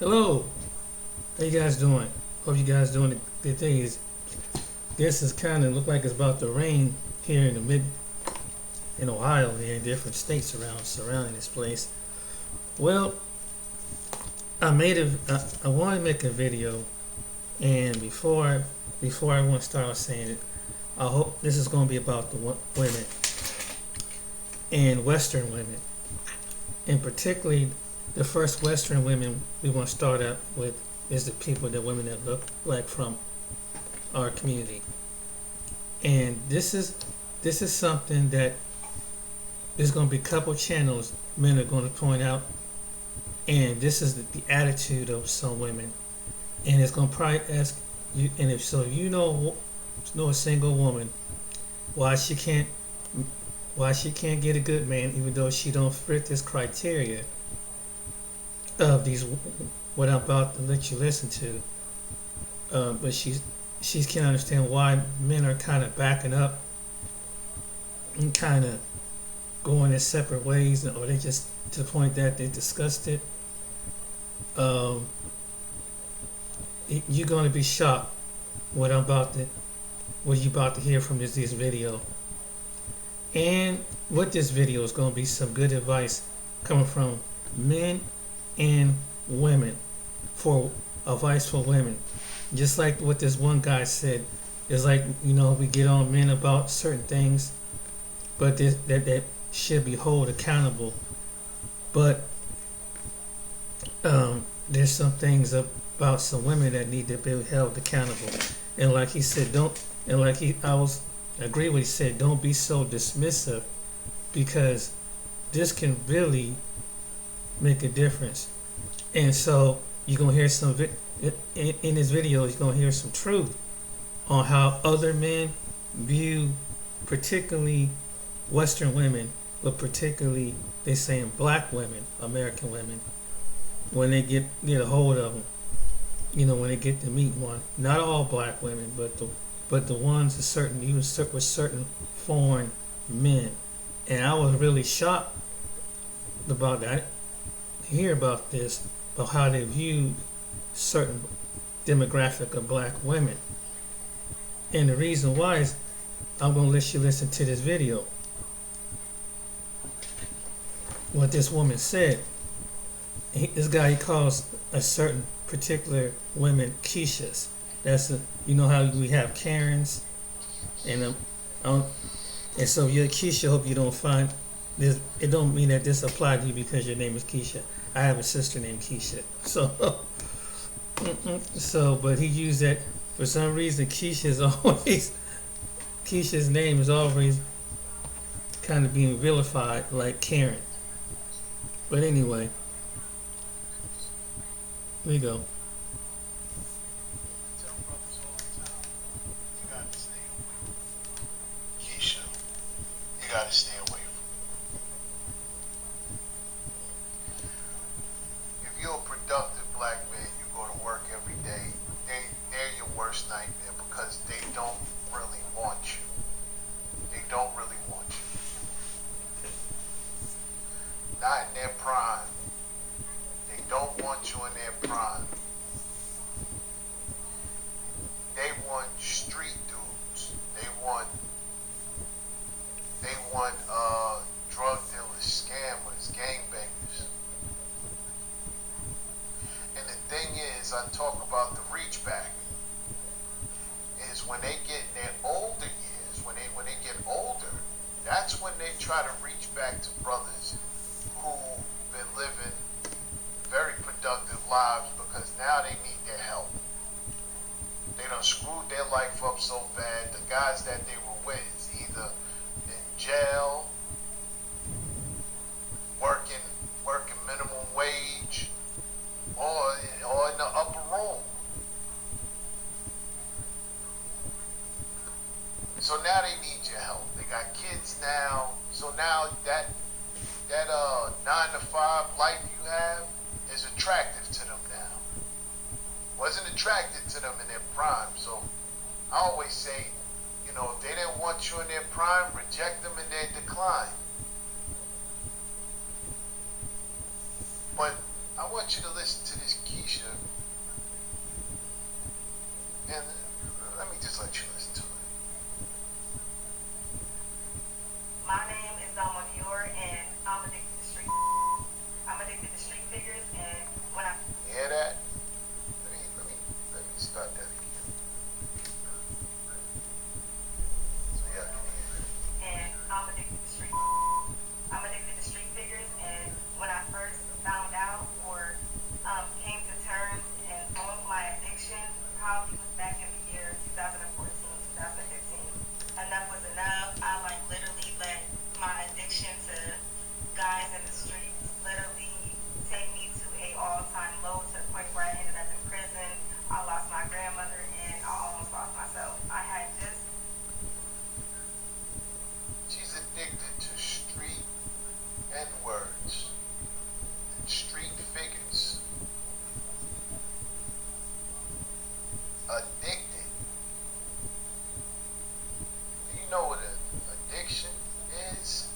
Hello, how you guys doing? Hope you guys doing good things. This is kind of look like it's about to rain here in the mid in Ohio, here in different states around surrounding this place. Well, I want to make a video, and before I want to start saying it, I hope this is going to be about the women and Western women, and particularly the first Western women we want to start out with is the people, the women that look like from our community. And this is something that there's going to be a couple channels men are going to point out, and this is the attitude of some women, and it's going to probably ask you, and if so, you know a single woman why she can't get a good man even though she don't fit this criteria of these what I'm about to let you listen to. But she can't understand why men are kind of backing up and kind of going their separate ways, or they just to the point that they discussed it. Um, you're going to be shocked what you about to hear from this video, and what this video is going to be some good advice coming from men and women for advice for women. Just like what this one guy said, it's like we get on men about certain things, but that should be held accountable. But there's some things about some women that need to be held accountable. And like he said, I agree with what he said. Don't be so dismissive, because this can really make a difference. And so you're gonna hear in this video. You're gonna hear some truth on how other men view, particularly Western women, but particularly they saying black women, American women, when they get a hold of them. When they get to meet one. Not all black women, but the ones with certain foreign men. And I was really shocked about that. Hear about this, about how they view certain demographic of black women. And the reason why is I'm going to let you listen to this video. What this woman said. This guy, he calls a certain particular women Keishas. How we have Karens, and and so you're Keisha. Hope you don't find this. It don't mean that this applied to you because your name is Keisha. I have a sister named Keisha. But he used that for some reason. Keisha's name is always kind of being vilified like Karen. But anyway, here we go. Gotta stay away from. If you're a productive black man, you go to work every day, they're your worst nightmare because they don't really want you. They don't really want you. Not in their prime. They don't want you in their prime. They want street dudes. They want drug dealers, scammers, gangbangers. And the thing is, I talk about the reach back, is when they get in their older years, when they get older, that's when they try to reach back to brothers who've been living very productive lives, because now they need their help. They done screwed their life up so bad. The guys that they were with is either in jail, working minimum wage, or in the upper room. So now they need your help. They got kids now. So now that 9-to-5 life you have is attractive to them now. Wasn't attractive to them in their prime. So I always say, if they didn't want you in their prime, reject them in their decline. But I want you to listen to this, Keisha, and let me just let you listen to it. My name is Alma Dior, and I'm addicted to street. I'm addicted to street figures, and when I you hear that? Let me start that again. So yeah, can you hear it? And I'm addicted to street. I'm addicted to street figures, and when I first found out or came to terms and owned my addiction, probably was back in the year 2014, 2015. Enough was enough. I like literally let my addiction to guys in the streets literally take me to a all-time low, to the point where I ended up in prison. I lost my grandmother and I almost lost myself. I had just She's addicted to street N-words and street figures. Addicted. Do you know what an addiction is?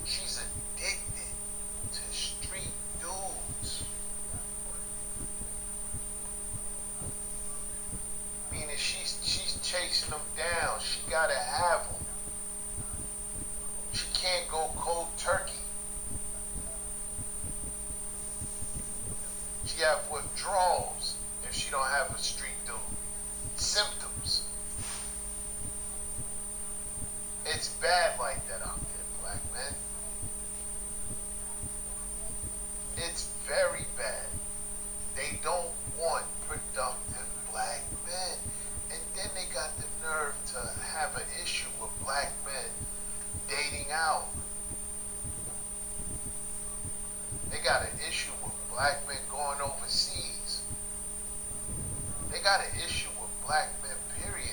She's addicted to street dudes. Meaning she's chasing them down. She gotta have them. She can't go cold turkey. She have withdrawals if she don't have a street dude. Symptoms. It's bad like that out there, black men. It's very bad. They don't want productive black men. And then they got the nerve to have an issue with black men dating out. They got an issue with black men going overseas. They got an issue with black men, period.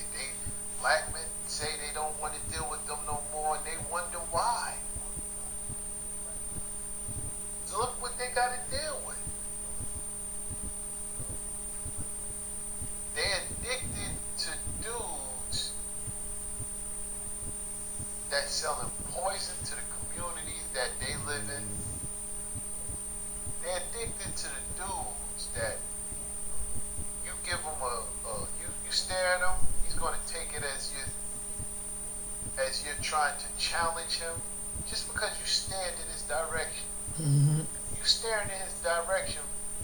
Black men say they don't want to deal with them no more, and they wonder why. So look what they got to deal with. They're addicted to dudes that selling poison to the communities that they live in. They're addicted to the dudes that you give him you stare at him, he's going to take it as you're trying to challenge him, just because you stared in his direction. Mm-hmm. You staring in his direction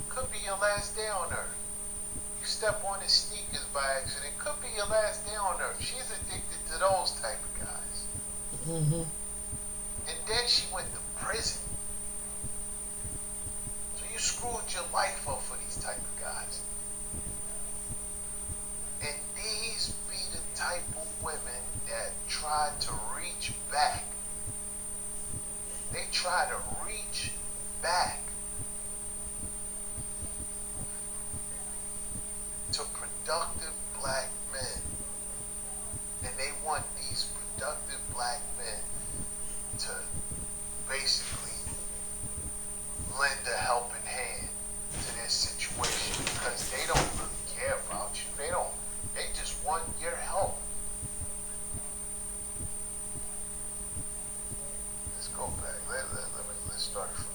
could be your last day on earth. You step on his sneakers by accident, could be your last day on earth. She's addicted to those type of guys. Mm-hmm. And then she went to prison. So you screwed your life up for these type of guys. And these be the type of women that try to reach back. They try to reach back to productive black men. And they want these productive black men to basically lend a helping hand to their situation, because they don't really care about you. They just want your help. Let's go back. Let's start from.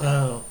Wow.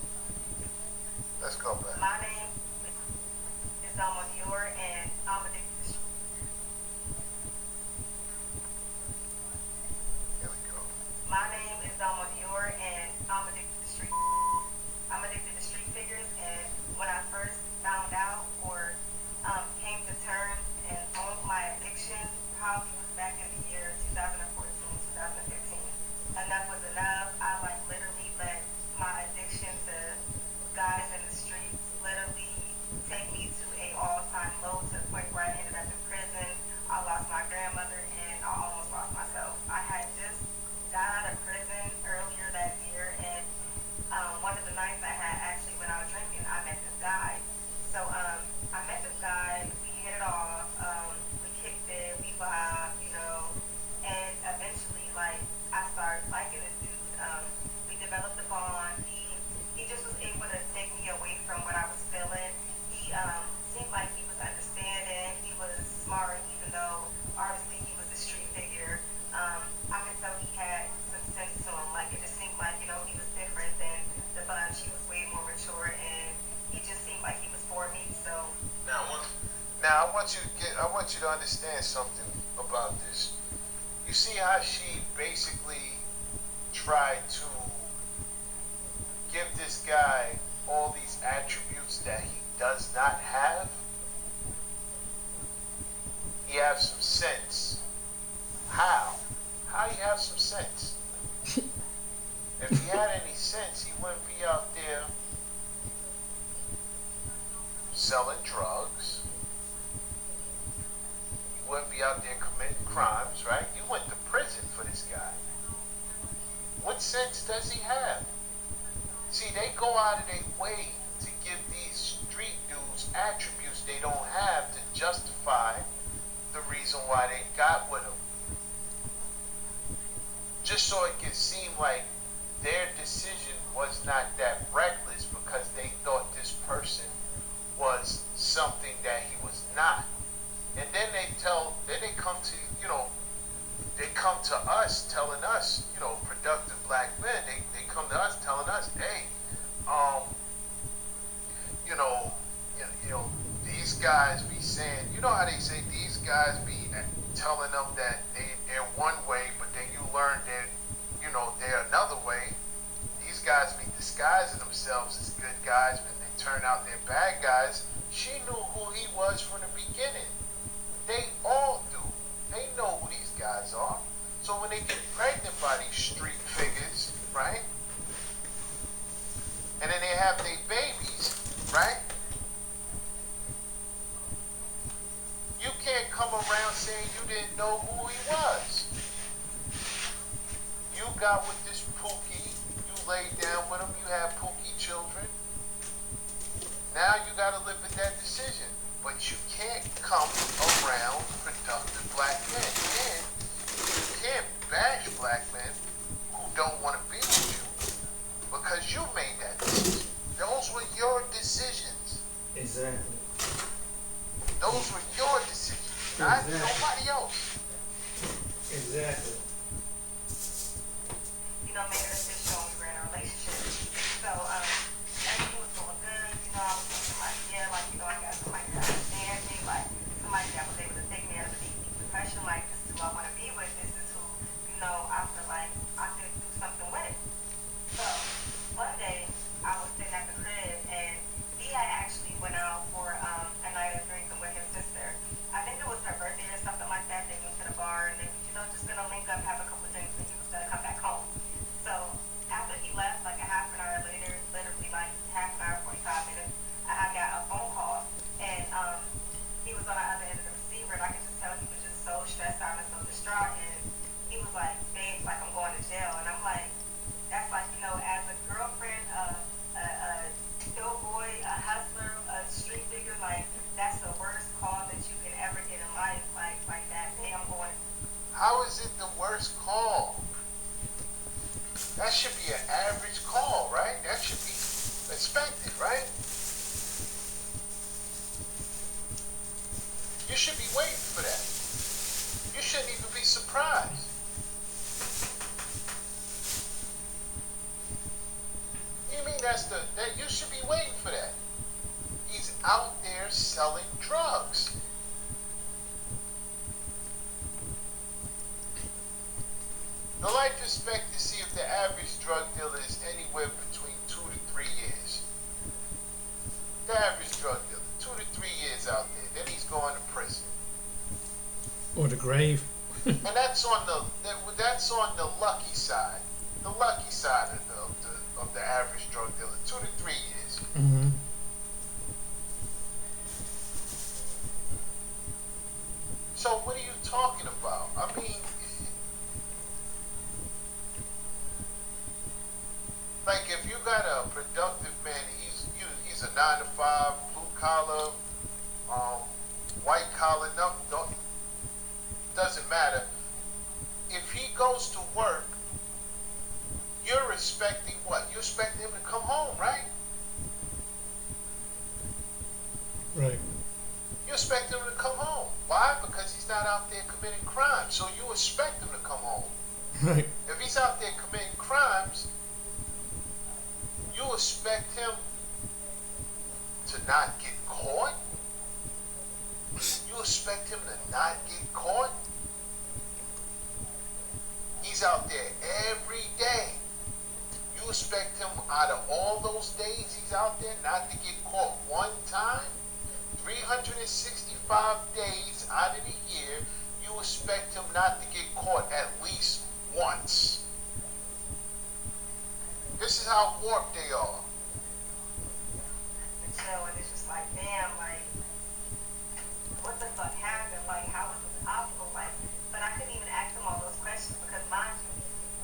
want you to understand something about this. You see how she basically tried to give this guy all these attributes that he does not have? He has some sense. How? How he have some sense? If he had any sense, he wouldn't be out there selling drugs. He wouldn't be out there committing crimes, right? You went to prison for this guy. What sense does he have? See, they go out of their way to give these street dudes attributes they don't have to justify the reason why they got with him. Just so it can seem like their decision was not that reckless because they thought this person was something that he was not. And then they come to, they come to us telling us, productive black men, they come to us telling us, hey, you know, these guys be saying, you know how they say these guys be telling them that they're one way, but then you learn that, they're another way. These guys be disguising themselves as good guys, but they turn out they're bad guys. She knew who he was from the beginning. They all do. They know who these guys are. So when they get pregnant by these street figures, right? And then they have their babies, right? You can't come around saying you didn't know who he was. You got with this Pookie, you laid down with him, you had Pookie children. Now you gotta live with that decision. But you can't come around productive black men. And you can't bash black men who don't want to be with you because you made that decision. Those were your decisions. Exactly. Those were your decisions, not nobody else. You Exactly. know, made a decision when we were in a relationship. So, everything was going good. I was thinking like, yeah, like, I got somebody that understands me, like, somebody that was able to take me out of the deep depression, like, this is who I want to be with, this is who, I feel like I could do something with. So, one day, I was sitting at the crib, and he had actually went out for a night of drinking with his sister. I think it was her birthday or something like that. They went to the bar, and they were, just gonna link up, have a couple of drinks, and he was gonna come back home. So, after he left, like a half an hour later, literally like half an hour, 45 minutes, I got a phone call, and he was on the other end of the receiver, and I could just tell he was just so stressed out and so distraught, and he was like, babe, like, I'm going to jail. And I'm like, that's like, as a girlfriend, a boy, a hustler, a street figure, like, that's the worst call that you can ever get in life, like that, hey, I'm going. How is it the worst call? That should be an average call, right? That should be expected, right? You should be waiting for that. You shouldn't even be surprised. You mean that you should be waiting for that? He's out there selling drugs. The life expectancy of the average drug dealer is anywhere between 2 to 3 years. The average drug dealer, 2 to 3 years out there. Then he's going to prison. Or the grave. And that's on the lucky side. The lucky side of the average drug dealer, 2 to 3 years. Mm-hmm. So what are you talking about? I mean, like if you got a productive man, he's a 9 to 5, blue collar, white collar, no, doesn't matter. If he goes to work, you're expecting what? You're expecting him to come home, right? Right. You expect him to come home. Why? Because he's not out there committing crimes. So you expect him to come home. Right. If he's out there committing crimes, you expect him to not get caught. You expect him to not get caught? He's out there every day. You expect him out of all those days he's out there not to get caught one time? 365 days out of the year, you expect him not to get caught at least once. This is how warped they are. And it's just like, damn, like, what the fuck happened? Like, how was this possible? Like, but I couldn't even ask him all those questions because, mind you,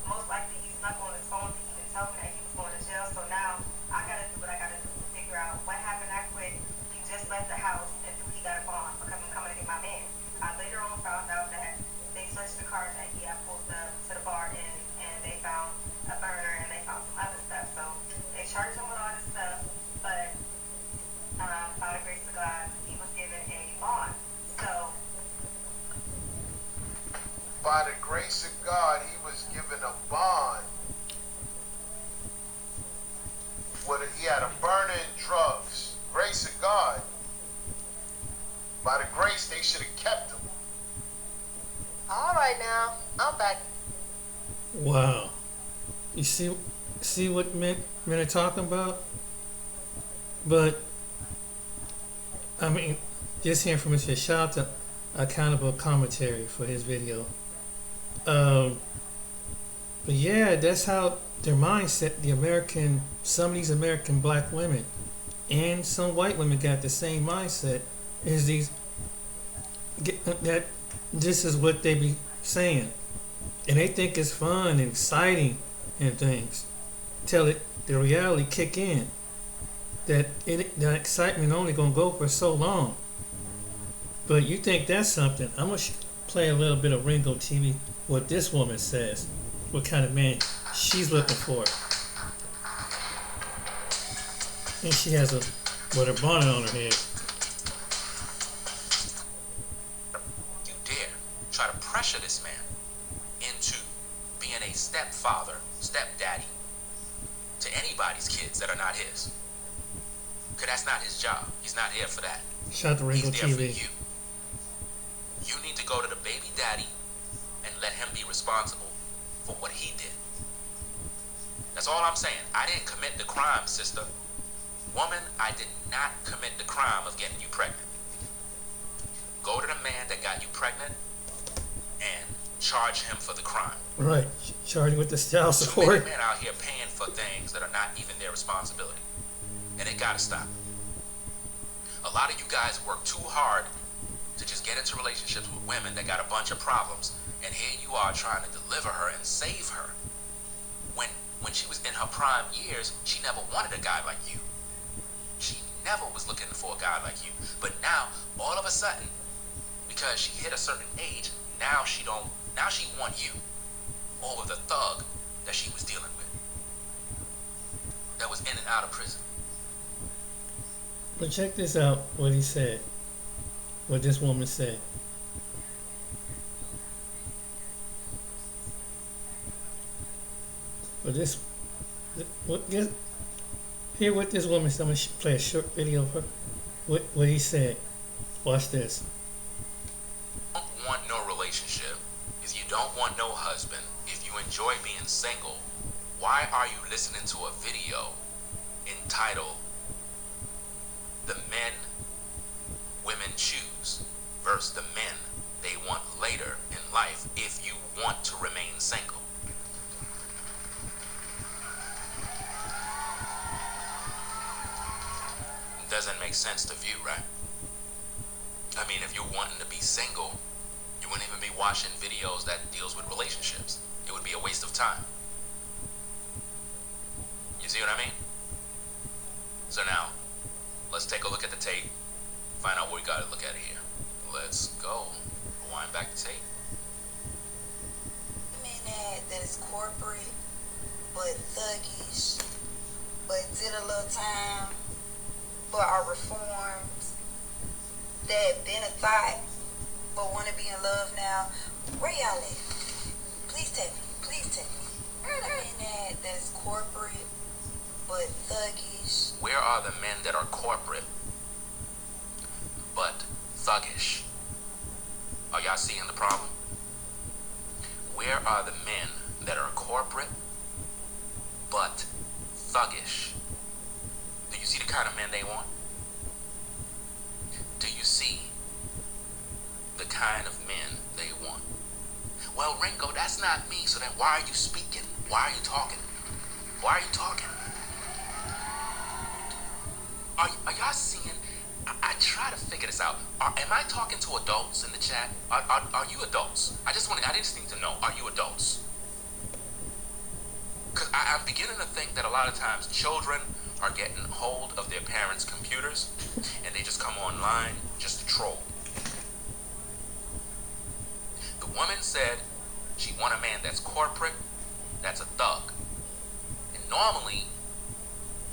most likely he's not on his phone to even tell me that he was going to jail. So now I gotta do what I gotta do to figure out what happened that quick. He just left the house and knew he got a bond because I'm coming to get my man. I later on found out that they searched the car that he had pulled up to the bar and they found a burner and they found some other stuff. So they charged him with all this stuff, but by the grace of God, he was given a bond. So By the grace of God, he was given a bond. He had a burner and drugs. Grace of God. By the grace, they should have kept him. All right now, I'm back. Wow. You see what men are talking about? But I mean, just hearing from Mr. Shout out to Accountable Commentary for his video. But yeah, that's how their mindset, some of these American black women and some white women got the same mindset as that this is what they be saying. And they think it's fun and exciting and things. Till the reality kick in. That the excitement only gonna go for so long. But you think that's something. I'm gonna play a little bit of Ringo TV, what this woman says, what kind of man she's looking for. And she has with her bonnet on her head. You dare try to pressure this man into being a stepfather, stepdaddy to anybody's kids that are not his. Because that's not his job. He's not here for that. Shout out to Ringo He's there for TV. you. You need to go to the baby daddy and let him be responsible for what he did. That's all I'm saying. I didn't commit the crime, sister. Woman, I did not commit the crime of getting you pregnant. Go to the man that got you pregnant and charge him for the crime. Right. Charging with the child Too support. many men out here paying for things that are not even their responsibility. And it gotta stop. A lot of you guys work too hard to just get into relationships with women that got a bunch of problems, and here you are trying to deliver her and save her. When she was in her prime years, she never wanted a guy like you. She never was looking for a guy like you. But now, all of a sudden, because she hit a certain age, now she want you over the thug that she was dealing with, that was in and out of prison. But check this out, what he said. What this woman said. Hear what this woman said. I'm going to play a short video of her. What he said. Watch this. You don't want no relationship is you don't want no husband. If you enjoy being single, why are you listening to a video entitled "The Men Women Choose" versus the men they want later in life if you want to remain single? It doesn't make sense to view, right? I mean, if you're wanting to be single, you wouldn't even be watching videos that deals with relationships. It would be a waste of time. You see what I mean? So now, let's take a look at the tape, find out what we got to look at here. Let's go. Rewind back the tape. I mean that is corporate, but thuggish, but did a little time, but are reformed, that been a thought, but want to be in love now. Where y'all at? Please tell me. Please tell me. I mean that is corporate, but thuggish. Where are the men that are corporate but thuggish. Are y'all seeing the problem? Where are the men that are corporate but thuggish? Do you see the kind of men they want? Do you see the kind of men they want? Well, Ringo, that's not me, so then why are you speaking? Why are you talking? Why are you talking? Are y'all seeing? I try to figure this out. Am I talking to adults in the chat? Are you adults? I just need to know, are you adults? Because I'm beginning to think that a lot of times children are getting hold of their parents' computers and they just come online just to troll. The woman said she want a man that's corporate, that's a thug. And normally,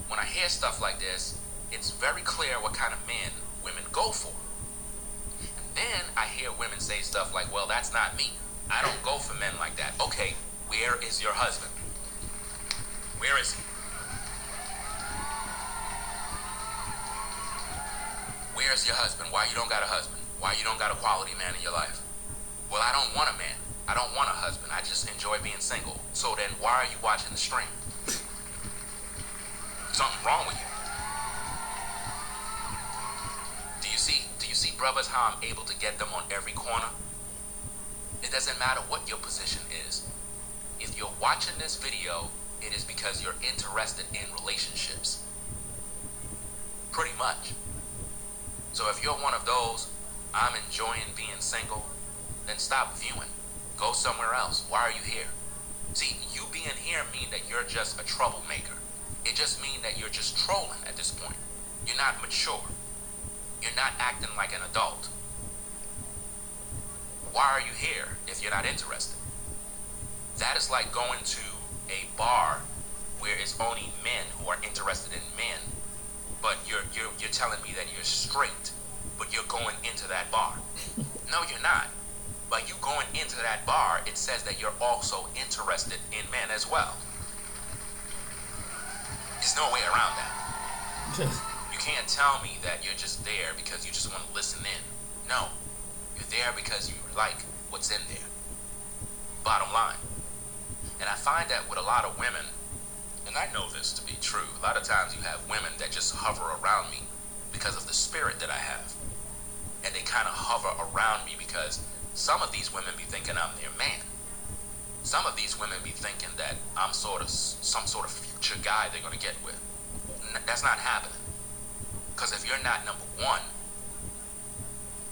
when I hear stuff like this, it's very clear what kind of men women go for. And then I hear women say stuff like, well, that's not me. I don't go for men like that. Okay, where is your husband? Where is he? Where's your husband? Why you don't got a husband? Why you don't got a quality man in your life? Well, I don't want a man. I don't want a husband. I just enjoy being single. So then why are you watching the stream? Something wrong with you. Do you see, brothers, how I'm able to get them on every corner? It doesn't matter what your position is. If you're watching this video, it is because you're interested in relationships. Pretty much. So if you're one of those, I'm enjoying being single, then stop viewing. Go somewhere else. Why are you here? See, you being here mean that you're just a troublemaker. It just means that you're just trolling at this point. You're not mature. You're not acting like an adult. Why are you here if you're not interested? That is like going to a bar where it's only men who are interested in men, but you're telling me that you're straight, but you're going into that bar. No, you're not. By you going into that bar, it says that you're also interested in men as well. There's no way around that. You can't tell me that you're just there because you just want to listen in. No, you're there because you like what's in there. Bottom line. And I find that with a lot of women, and I know this to be true, a lot of times you have women that just hover around me because of the spirit that I have. And they kind of hover around me because some of these women be thinking I'm their man. Some of these women be thinking that I'm some sort of future guy they're going to get with. That's not happening. Because if you're not, number one,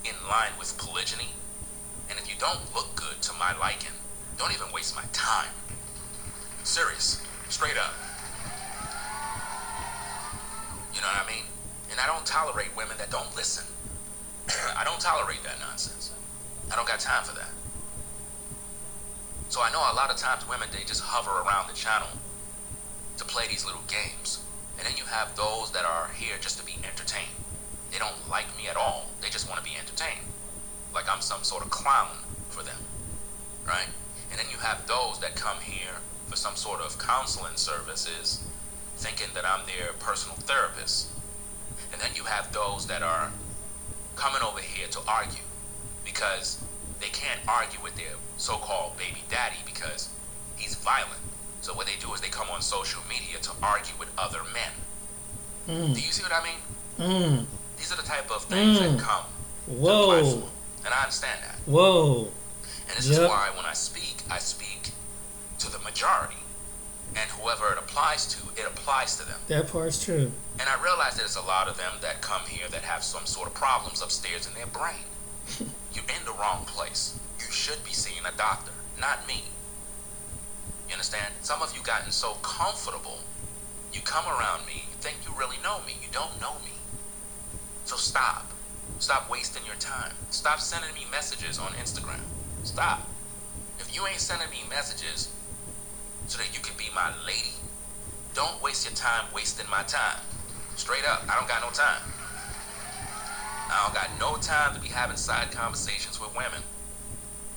in line with polygyny, and if you don't look good to my liking, don't even waste my time. Serious. Straight up. You know what I mean? And I don't tolerate women that don't listen. I don't tolerate that nonsense. I don't got time for that. So I know a lot of times women, they just hover around the channel to play these little games. And then you have those that are here just to be entertained. They don't like me at all. They just want to be entertained. Like I'm some sort of clown for them. Right? And then you have those that come here for some sort of counseling services, thinking that I'm their personal therapist. And then you have those that are coming over here to argue because they can't argue with their so-called baby daddy because he's violent. So what they do is they come on social media to argue with other men. Do you see what I mean? These are the type of things that come to the platform. And I understand that. Whoa. And this is why when I speak to the majority. And whoever it applies to them. That part's true. And I realize there's a lot of them that come here that have some sort of problems upstairs in their brain. You're in the wrong place. You should be seeing a doctor, not me. You understand? Some of you gotten so comfortable. You come around me, you think you really know me. You don't know me. So stop. Stop wasting your time. Stop sending me messages on Instagram. Stop. If you ain't sending me messages so that you can be my lady, don't waste your time wasting my time. Straight up, I don't got no time. I don't got no time to be having side conversations with women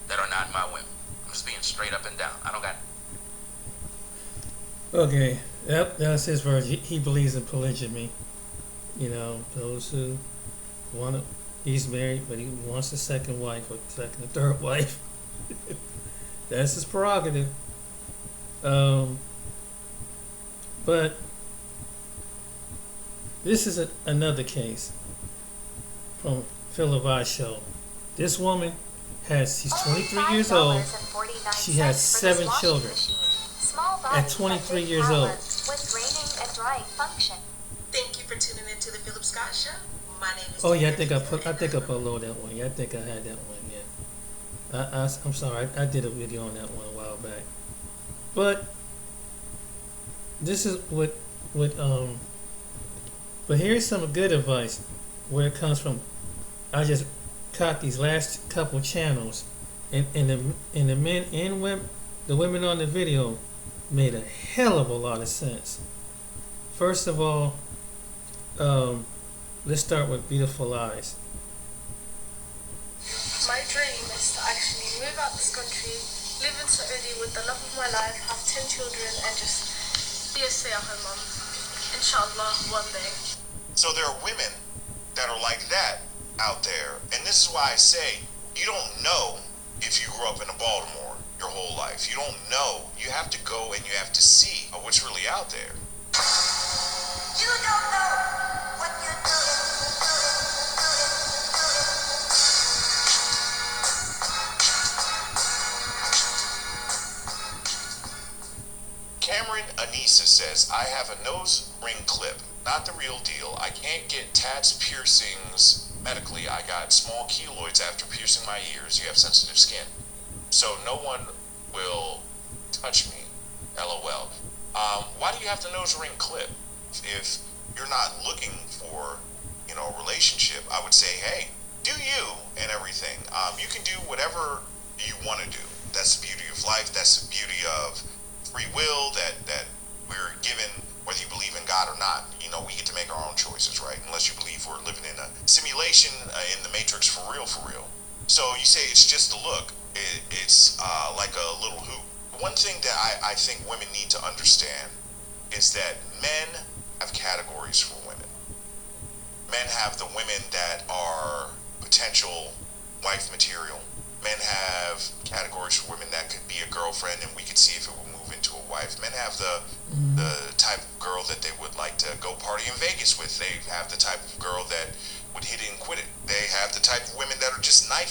that are not my women. I'm just being straight up and down. I don't got... Okay, yep, that's his version. He believes in polygyny. You know, those who want to He's married, but he wants a second wife or second or third wife. That's his prerogative. But this is another case from Phil Levi's show. This woman she's 23 years old. She has 7 children. At 23 years old. With draining and drying function. Thank you for tuning into the Philip Scott Show. My name is. Oh yeah, I think I uploaded that one. Yeah, I think I had that one. Yeah, I'm sorry, I did a video on that one a while back. But this is what but here's some good advice where it comes from. I just caught these last couple channels, and the men and women, the women on the video, made a hell of a lot of sense. First of all, let's start with Beautiful Eyes. My dream is to actually move out this country, live in Saudi with the love of my life, have 10 children, and just be a stay-at-home mum. Inshallah, one day. So there are women that are like that out there, and this is why I say you don't know if you grew up in Baltimore your whole life. You don't know. You have to go and you have to see what's really out there. You don't know what you're doing. Cameron Anissa says, I have a nose ring clip. Not the real deal. I can't get tats piercings medically. I got small keloids after piercing my ears. You have sensitive skin. So no one will touch me. LOL. Why do you have the nose ring clip? If you're not looking for, a relationship, I would say, hey, do you and everything. You can do whatever you want to do. That's the beauty of life. That's the beauty of free will that we're given, whether you believe in God or not. We get to make our own choices, right? Unless you believe we're living in a simulation in the Matrix for real. So you say it's just a look. It's like a little hoop. One thing that I think women need to understand is that men have categories for women. Men have the women that are potential wife material. Men have categories for women that could be a girlfriend, and we could see if it would move into a wife. Men have the type of girl that they would like to go party in Vegas with. They have the type of girl that would hit it and quit it. They have the type of women that are just night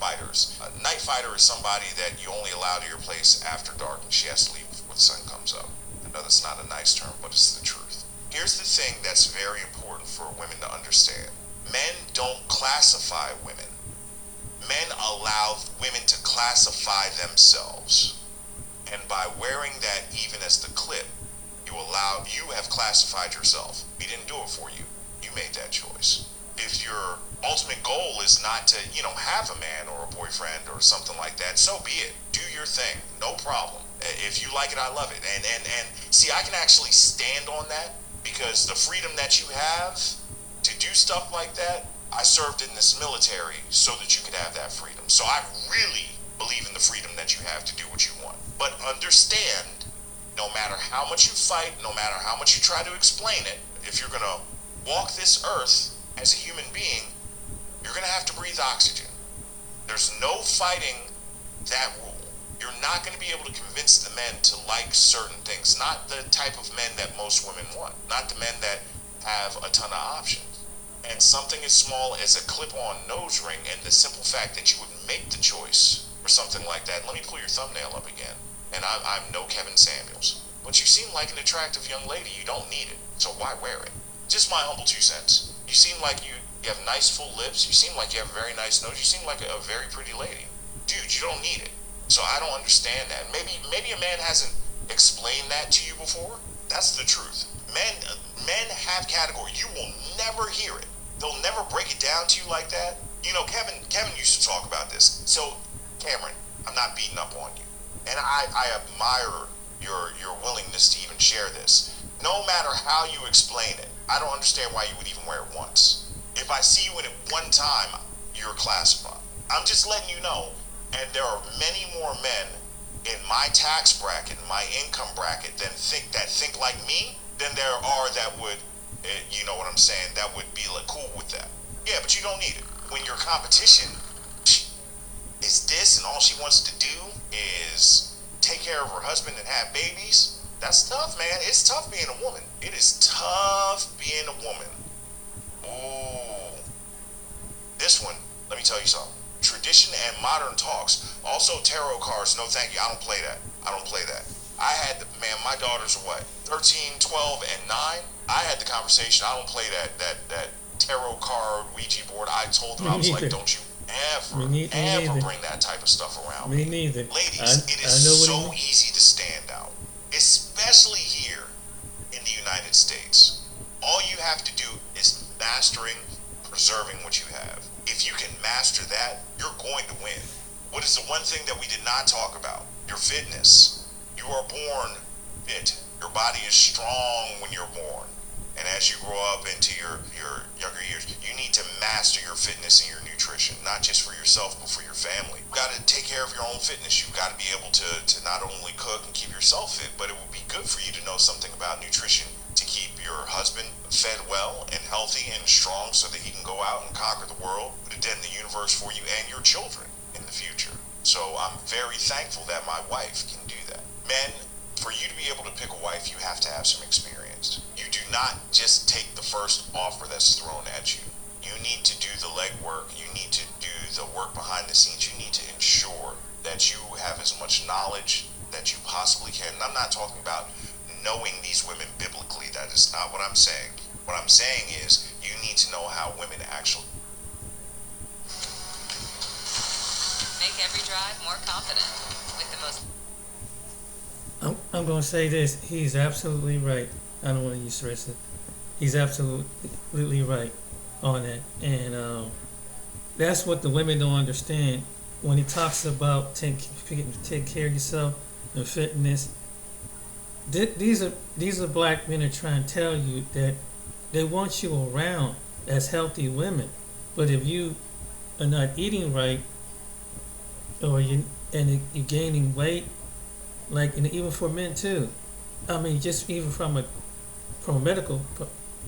fighters. A night fighter is somebody that you only allow to your place after dark, and she has to leave before the sun comes up. I know that's not a nice term, but it's the truth. Here's the thing that's very important for women to understand. Men don't classify women. Men allow women to classify themselves. And by wearing that even as the clip, you have classified yourself. We didn't do it for you. You made that choice. If your ultimate goal is not to, have a man or a boyfriend or something like that, so be it. Do your thing. No problem. If you like it, I love it. And see, I can actually stand on that because the freedom that you have to do stuff like that, I served in this military so that you could have that freedom. So I really believe in the freedom that you have to do what you want. But understand, no matter how much you fight, no matter how much you try to explain it, if you're going to walk this earth as a human being, you're going to have to breathe oxygen. There's no fighting that rule. You're not going to be able to convince the men to like certain things. Not the type of men that most women want. Not the men that have a ton of options. And something as small as a clip-on nose ring, and the simple fact that you would make the choice for something like that. Let me pull your thumbnail up again. And I'm no Kevin Samuels. But you seem like an attractive young lady. You don't need it. So why wear it? Just my humble 2 cents. You seem like you have nice full lips. You seem like you have a very nice nose. You seem like a very pretty lady. Dude, you don't need it. So I don't understand that. Maybe a man hasn't explained that to you before. That's the truth. Men have category. You will never hear it. They'll never break it down to you like that. Kevin used to talk about this. So, Cameron, I'm not beating up on you. And I admire your willingness to even share this. No matter how you explain it, I don't understand why you would even wear it once. If I see you in it one time, you're classified. I'm just letting you know. And there are many more men in my tax bracket, my income bracket, that think like me, than there are that would, you know what I'm saying, that would be like cool with that. Yeah, but you don't need it. when your competition is this and all she wants to do is take care of her husband and have babies, that's tough, man. It's tough being a woman. It is tough being a woman. Ooh. This one, let me tell you something. Tradition and modern talks. Also tarot cards. No, thank you. I don't play that. I don't play that. I had the, man, my daughters are what? 13, 12, and 9. I had the conversation. I don't play that tarot card Ouija board. I told them, I was like, don't you ever bring that type of stuff around me. Me neither. Ladies, it is so easy to stand out, especially here in the United States. All you have to do is mastering, preserving what you have. If you can master that, you're going to win. What is the one thing that we did not talk about? Your fitness. You are born fit. Your body is strong when you're born. And as you grow up into your younger years, you need to master your fitness and your nutrition, not just for yourself, but for your family. You've got to take care of your own fitness. You've got to be able to not only cook and keep yourself fit, but it would be good for you to know something about nutrition to keep your husband fed well and healthy and strong so that he can go out and conquer the world, put a dent in the universe for you and your children in the future. So I'm very thankful that my wife can do that. Men, for you to be able to pick a wife, you have to have some experience. You do not just take the first offer that's thrown at you. You need to do the legwork. You need to do the work behind the scenes. You need to ensure that you have as much knowledge that you possibly can. And I'm not talking about knowing these women biblically. That is not what I'm saying. What I'm saying is you need to know how women actually make every drive more confident with the most. I'm going to say this. He's absolutely right. I don't want to use the rest of it. He's absolutely right on that. And that's what the women don't understand. When he talks about take care of yourself and fitness, these are black men are trying to tell you that they want you around as healthy women. But if you are not eating right, or you're gaining weight, like, and even for men too. I mean, just even from a medical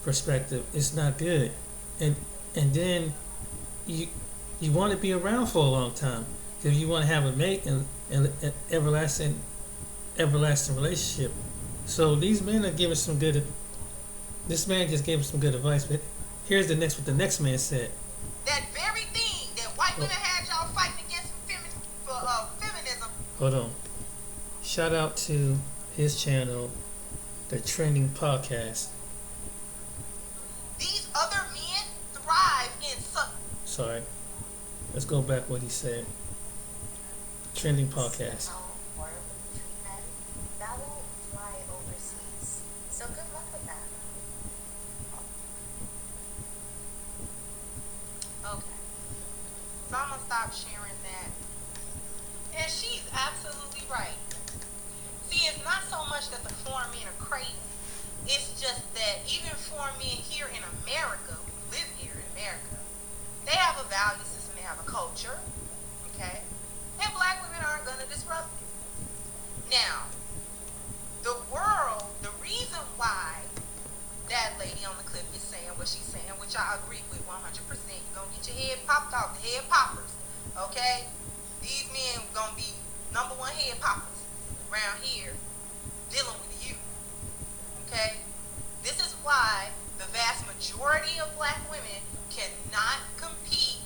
perspective, it's not good. And then you want to be around for a long time because you want to have a mate and an everlasting relationship. So these men are giving some good. This man just gave some good advice. But here's what the next man said. That very thing that white women had y'all fighting against feminism. Hold on. Shout out to his channel, the Trending Podcast. These other men thrive in some. Sorry. Let's go back what he said. Trending Podcast. That won't fly overseas. So good luck with that. Okay. So I'm gonna stop sharing that. And she's absolutely right. See, it's not so much that the foreign men are crazy. It's just that even foreign men here in America, who live here in America, they have a value system, they have a culture, okay? And black women aren't gonna disrupt it. Now, the world, the reason why that lady on the clip is saying what she's saying, which I agree with 100%, you're gonna get your head popped off, the head poppers, okay? These men gonna be number one head poppers around here dealing with you, okay? This is why the vast majority of black women cannot compete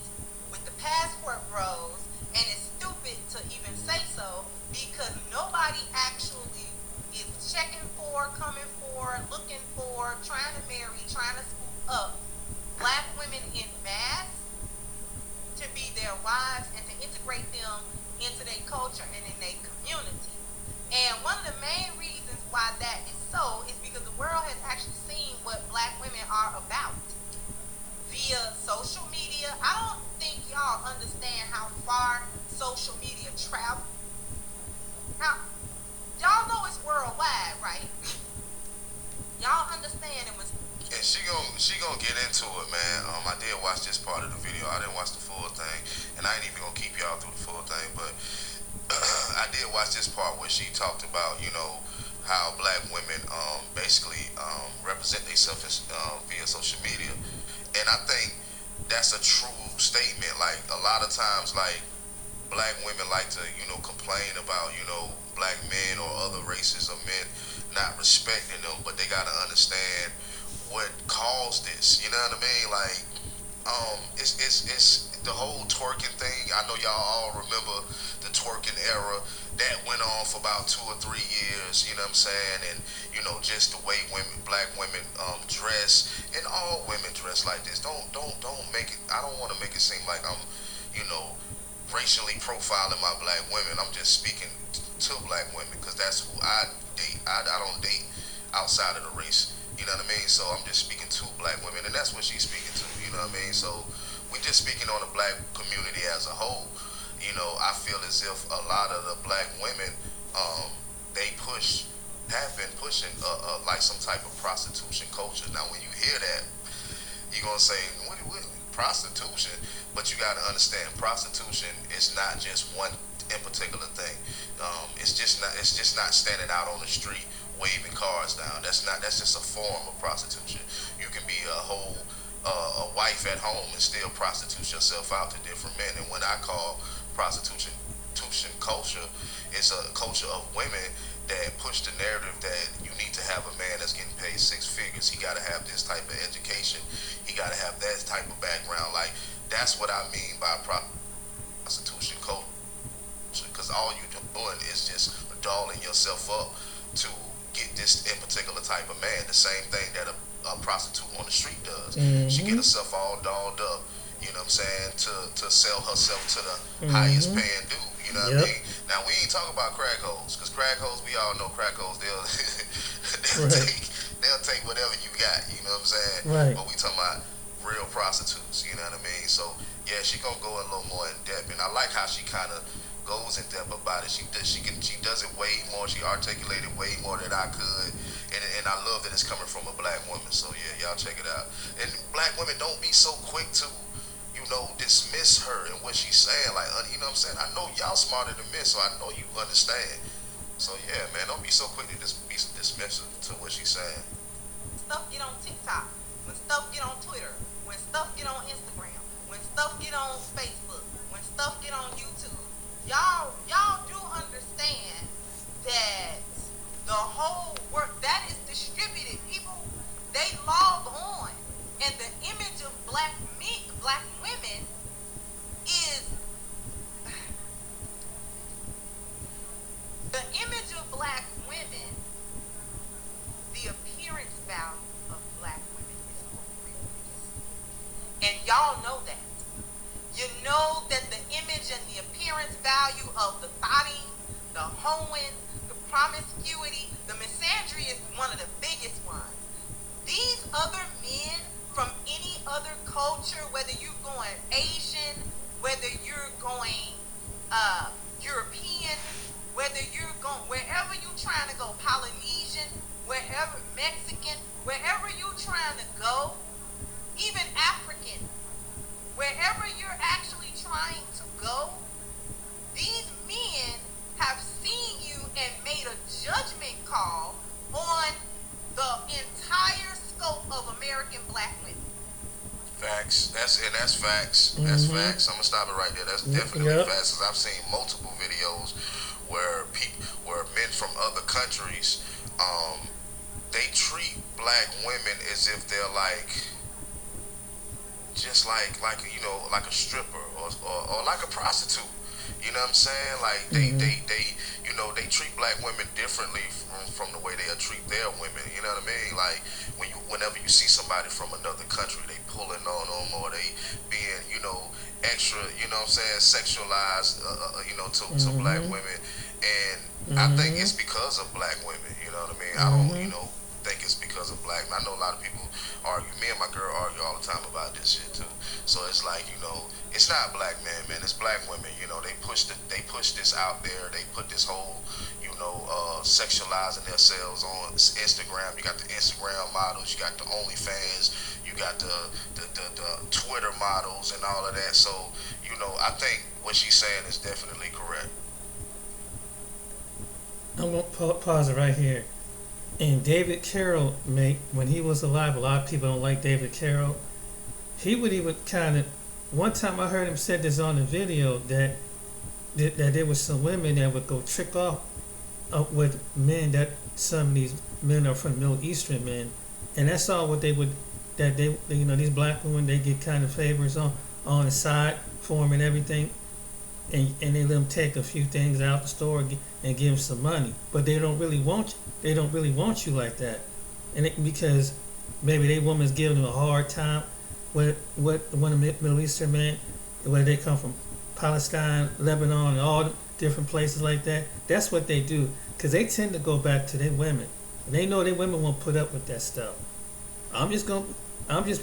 with the passport bros, and it's stupid to even say so because nobody actually is checking for, coming for, looking for, trying to marry, trying to scoop up black women in mass to be their wives and to integrate them into their culture and in their community. And one of the main reasons why that is so is because the world has actually seen what black women are about via social media. I don't think y'all understand how far social media travels. Now, y'all know it's worldwide, right? Y'all understand it was. And she gonna get into it, man. I did watch this part of the video. I didn't watch the full thing, and I ain't even gonna keep y'all through the full thing. But I did watch this part where she talked about, how black women basically represent themselves via social media, and I think that's a true statement. Like a lot of times, like black women like to, complain about, black men or other races of men not respecting them, but they gotta understand what caused this. You know what I mean? Like, it's the whole twerking thing. I know y'all all remember the twerking era that went on for about 2 or 3 years. You know what I'm saying? And just the way black women, dress, and all women dress like this. Don't make it. I don't want to make it seem like I'm, you know, racially profiling my black women. I'm just speaking to black women because that's who I date. I don't date outside of the race. You know what I mean? So I'm just speaking to black women, and that's what she's speaking to. You know what I mean? So we just speaking on the black community as a whole. I feel as if a lot of the black women, they have been pushing like some type of prostitution culture. Now, when you hear that, you're gonna say, what prostitution? But you gotta understand, prostitution is not just one in particular thing. It's just not standing out on the street waving cars down. That's just a form of prostitution. You can be a wife at home and still prostitute yourself out to different men. And when I call prostitution culture, it's a culture of women that push the narrative that you need to have a man that's getting paid 6 figures. He got to have this type of education. He got to have that type of background. Like, that's what I mean by prostitution culture. Because all you're doing is just dolling yourself up to get this in particular type of man. The same thing that a prostitute on the street does. She get herself all dolled up, you know what I'm saying, to sell herself to the highest paying dude. You know what I mean? Now, we ain't talking about crack hoes, because crack hoes, we all know crack hoes, they'll take whatever you got, you know what I'm saying? Right. But we talking about real prostitutes, you know what I mean? So, yeah, she gonna go a little more in depth, and I like how she kind of goes in depth about it. She does it way more. She articulated way more than I could, and I love that it's coming from a black woman. So yeah, y'all check it out. And black women, don't be so quick to, dismiss her and what she's saying. Like, you know what I'm saying? I know y'all smarter than me, so I know you understand. So yeah, man, don't be so quick to just be dismissive to what she's saying. Stuff get on TikTok, when stuff get on Twitter, when stuff get on Instagram, when stuff get on Facebook, when stuff get on YouTube. Y'all do understand that the whole work that is distributed, people, they log on, and the image of black women is the image of black women, the appearance value of black women is horrendous. And y'all know that. You know that the image and the appearance value of the thotting, the hoeing, the promiscuity, the misandry is one of the biggest ones. These other men from any other culture, whether you're going Asian, whether you're going European, whether you're going wherever you're trying to go, Polynesian, wherever, Mexican, wherever you're trying to go, even African, wherever you're actually trying to go, these men have seen you and made a judgment call on the entire scope of American black women. Facts. That's facts. That's facts. I'm gonna stop it right there. That's definitely facts. Cause I've seen multiple videos where men from other countries, they treat black women as if they're just like a stripper or like a prostitute. You know what I'm saying? Like they treat black women differently from the way they treat their women. You know what I mean? Like whenever you see somebody from another country, they pulling on them or they being extra. You know what I'm saying? Sexualized. To black women, and I think it's because of black women. You know what I mean? I don't think it's because of black. I know a lot of people argue. Me and my girl argue all the time about this shit too. So it's like it's not black men, man. It's black women. They push this out there. They put this whole sexualizing themselves on Instagram. You got the Instagram models. You got the OnlyFans. You got the Twitter models and all of that. So I think what she's saying is definitely correct. I'm going to pause it right here. And David Carroll, when he was alive, a lot of people don't like David Carroll. he would even kind of. One time I heard him said this on the video that there was some women that would go trick off up with men that some of these men are from Middle Eastern men, and that's all what they would that they these black women they get kind of favors on the side for them and everything, and they let them take a few things out the store and give them some money, but they don't really want you like that, and because maybe they woman's giving them a hard time with one of the Middle Eastern men, where they come from Palestine, Lebanon, and all different places like that. That's what they do, because they tend to go back to their women, and they know their women won't put up with that stuff. I'm just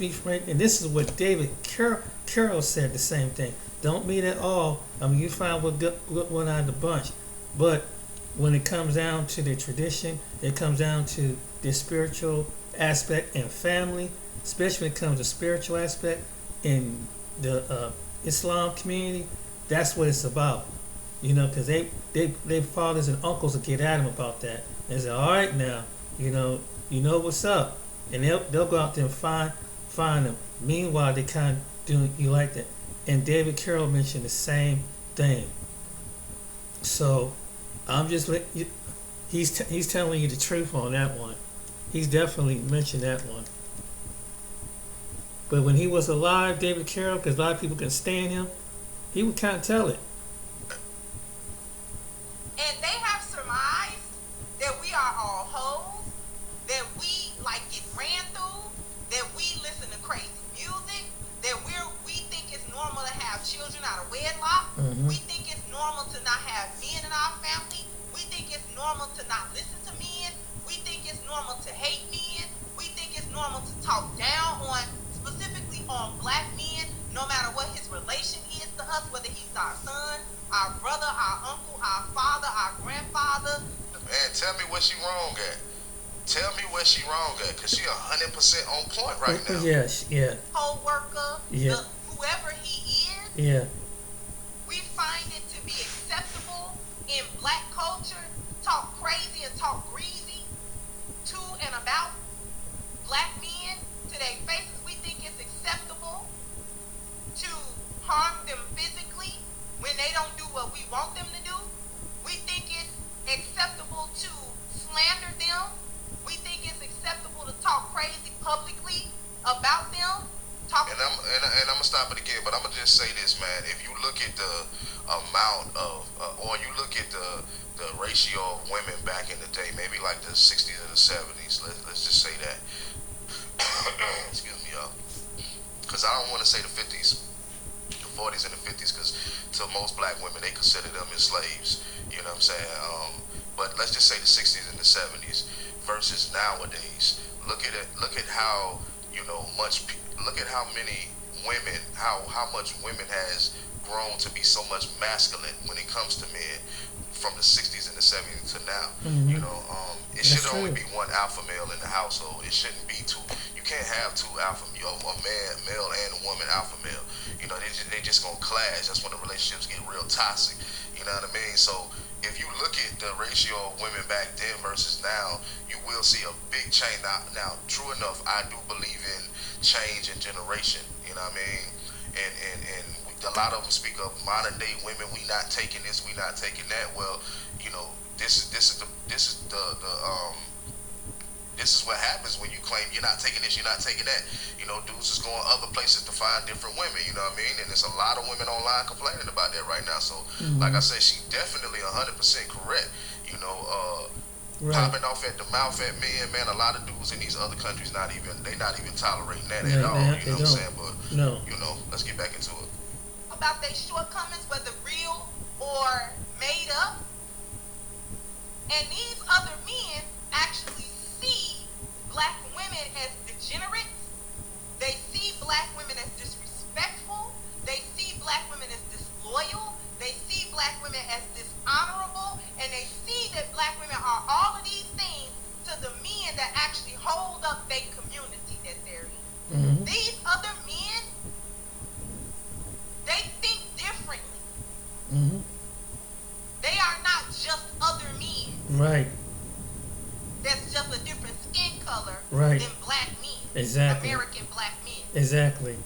be frank, and this is what David Carroll said the same thing. Don't mean at all. I mean, you find what good one out of the bunch, but when it comes down to their tradition, it comes down to their spiritual aspect and family, especially when it comes to spiritual aspect in the Islam community. That's what it's about, because they fathers and uncles will get at them about that and say, all right now, you know what's up, and they'll go out there and find them. Meanwhile, they kind of doing you like that. And David Carroll mentioned the same thing. So I'm just he's telling you the truth on that one. He's definitely mentioned that one. But when he was alive, David Carroll, because a lot of people can stand him, he would kind of tell it. And they have surmised that we are all hoes, that we get ran through, that we listen to crazy music, that we think it's normal to have children out of wedlock. Mm-hmm. We think it's normal to not have men in our family. We think it's normal to not listen to men. We think it's normal to hate men. We think it's normal to talk down specifically on black men, no matter what his relation is to us, whether he's our son, our brother, our uncle, our father, our grandfather. Man, tell me what she wrong at. Tell me where she wrong at, because she 100% on point right now. Yes, yeah. Co-worker, yeah. Whoever he is. Yeah. We find it to be acceptable in black culture, talk crazy and talk greasy to and about black men to their faces. We think it's acceptable to harm them physically when they don't do what we want them to do. We think it's acceptable to slander them. We think it's acceptable to talk crazy publicly about them. And I'm gonna stop it again, but I'm gonna just say this, man. If you look at the amount of, or you look at the ratio of women back in the day, maybe like the 60s or the 70s. Let's just say that. Excuse me, y'all. Because I don't want to say the 50s, the 40s and the 50s, because to most black women they consider them as slaves. You know what I'm saying? But let's just say the 60s and the 70s versus nowadays. Look at how look at how many women, how much women has grown to be so much masculine when it comes to men from the 60s and the 70s to now. Mm-hmm. It should only be one alpha male in the household. It shouldn't be two. You can't have two alpha, a male and a woman alpha male. They just gonna clash. That's when the relationships get real toxic. You know what I mean? So if you look at the ratio of women back then versus now, you will see a big change. Now, true enough, I do believe in change and generation. You know what I mean? And a lot of them speak of modern day women. We not taking this. We not taking that. Well, this is what happens when you claim you're not taking this, you're not taking that. Dudes is going other places to find different women, you know what I mean? And there's a lot of women online complaining about that right now. So, like I said, she's definitely 100% correct. Right. Popping off at the mouth at men, man, a lot of dudes in these other countries not even tolerating that at all. You know what I'm saying? But, no. Let's get back into it. About their shortcomings, whether real or made up. And these other men actually see black women as degenerates. They see black women as disrespectful. They see black women as disloyal. They see black women as dishonorable. And they see that black women are all of these things to the men that actually hold up their community that they're in. Mm-hmm. These other men, they think differently. Mm-hmm. They are not just other men. Right. That's just a different skin color right. than black men. Exactly. American black men. Exactly.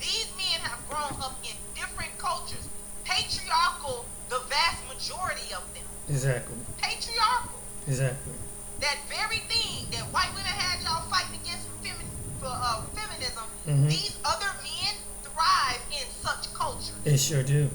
These men have grown up in different cultures. Patriarchal, the vast majority of them. Exactly. Patriarchal. Exactly. That very thing that white women had y'all fighting against feminism, these other men thrive in such culture. They sure do.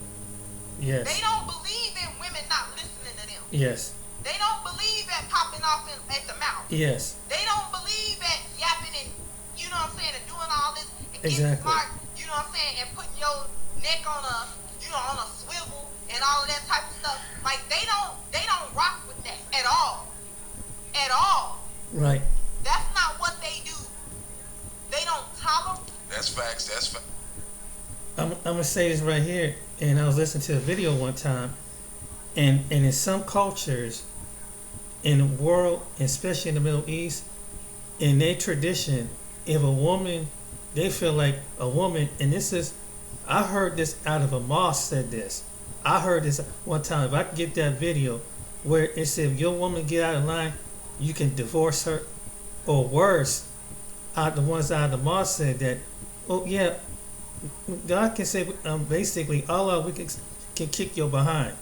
Yes. They don't believe in women not listening to them. Yes. They don't believe at popping off at the mouth. Yes. They don't believe at yapping and, you know what I'm saying, and doing all this and getting Exactly. smart, you know what I'm saying, and putting your neck on a, you know, on a swivel and all of that type of stuff. Like they don't rock with that at all. At all. Right. That's not what they do. They don't tolerate. That's facts. That's facts. I'm gonna say this right here, and I was listening to a video one time, and in some cultures in the world, especially in the Middle East, in their tradition, if a woman, they feel like a woman, and this is, I heard this out of a mosque said this. I heard this one time. If I could get that video where it said if your woman get out of line, you can divorce her, or worse, the ones out of the mosque said that, oh yeah, God can say basically Allah, we can kick your behind.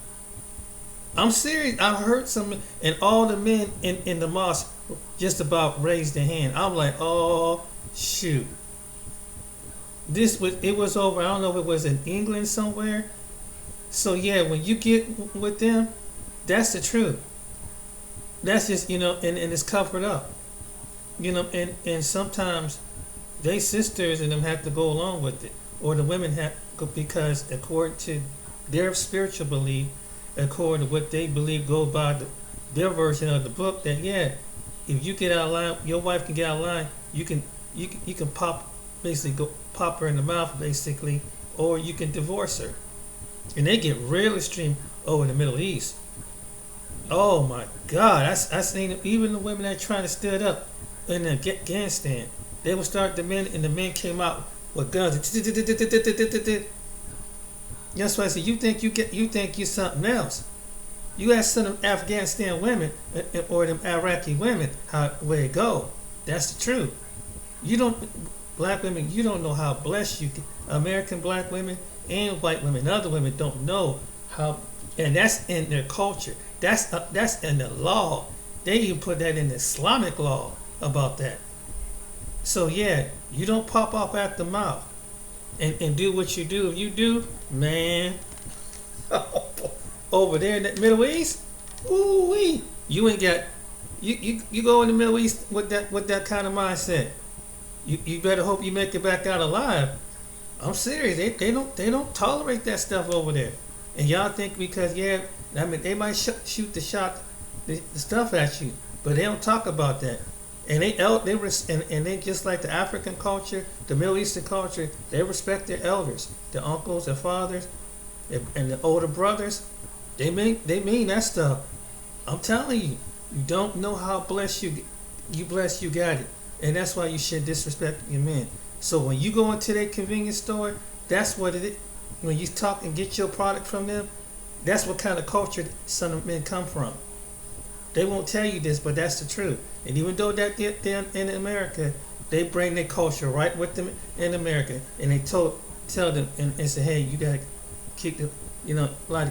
I'm serious. I heard some, and all the men in the mosque just about raised their hand. I'm like, oh shoot. It was over. I don't know if it was in England somewhere. So yeah, when you get with them, that's the truth. That's just, you know, and it's covered up. You know, and sometimes they sisters and them have to go along with it, or the women have, because according to their spiritual belief, according to what they believe go by their version of the book, that yeah, if you get out of line, your wife can get out of line. You can pop her in the mouth basically, or you can divorce her. And they get real extreme over in the Middle East. Oh my God, I seen even the women that trying to stand up in Afghanistan. They would start the men, and the men came out with guns. That's why I said, you think you're something else. You ask some of them Afghanistan women or them Iraqi women where it go. That's the truth. Black women, you don't know how blessed you can. American black women and white women, and other women don't know how, and that's in their culture. That's in the law. They even put that in the Islamic law about that. So yeah, you don't pop off at the mouth and do what you do. If you do, man, over there in the Middle East, ooh wee, you ain't got you go in the Middle East with that kind of mindset. You better hope you make it back out alive. I'm serious. They don't tolerate that stuff over there. And y'all think because I mean they might shoot the stuff at you, but they don't talk about that. And they just like the African culture, the Middle Eastern culture, they respect their elders, their uncles, their fathers, and the older brothers. They mean that stuff. I'm telling you, you don't know how blessed you got it, and that's why you should disrespect your men. So when you go into their convenience store, that's what it is. When you talk and get your product from them, that's what kind of culture some of men come from. They won't tell you this, but that's the truth. And even though that they're in America, they bring their culture right with them in America, and they tell them and say, hey, you gotta kick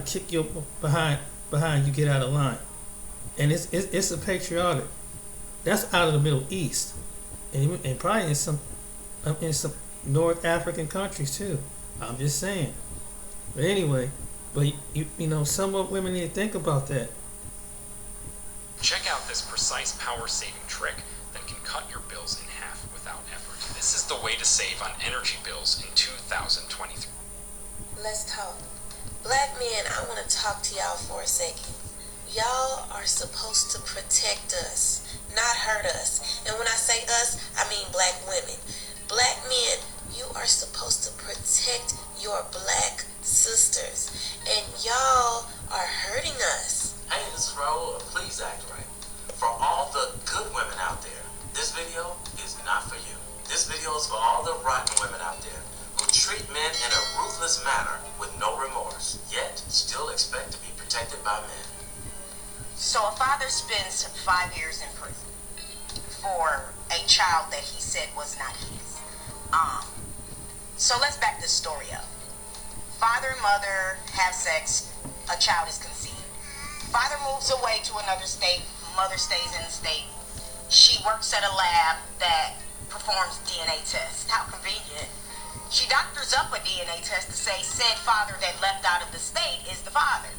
kick your behind you get out of line. And it's a patriotic. That's out of the Middle East, and probably in some North African countries too. I'm just saying. But anyway, some women need to think about that. Check out this precise power-saving trick that can cut your bills in half without effort. This is the way to save on energy bills in 2023. Let's talk. Black men, I want to talk to y'all for a second. Y'all are supposed to protect us, not hurt us. And when I say us, I mean black women. Black men, you are supposed to protect your black sisters. And y'all are hurting us. Hey, this is Raul. Please act right. For all the good women out there, this video is not for you. This video is for all the rotten women out there who treat men in a ruthless manner with no remorse, yet still expect to be protected by men. So a father spends 5 years in prison for a child that he said was not his. So let's back this story up. Father and mother have sex, a child is conceived. Father moves away to another state, mother stays in the state. She works at a lab that performs DNA tests. How convenient. She doctors up a DNA test to say said father that left out of the state is the father.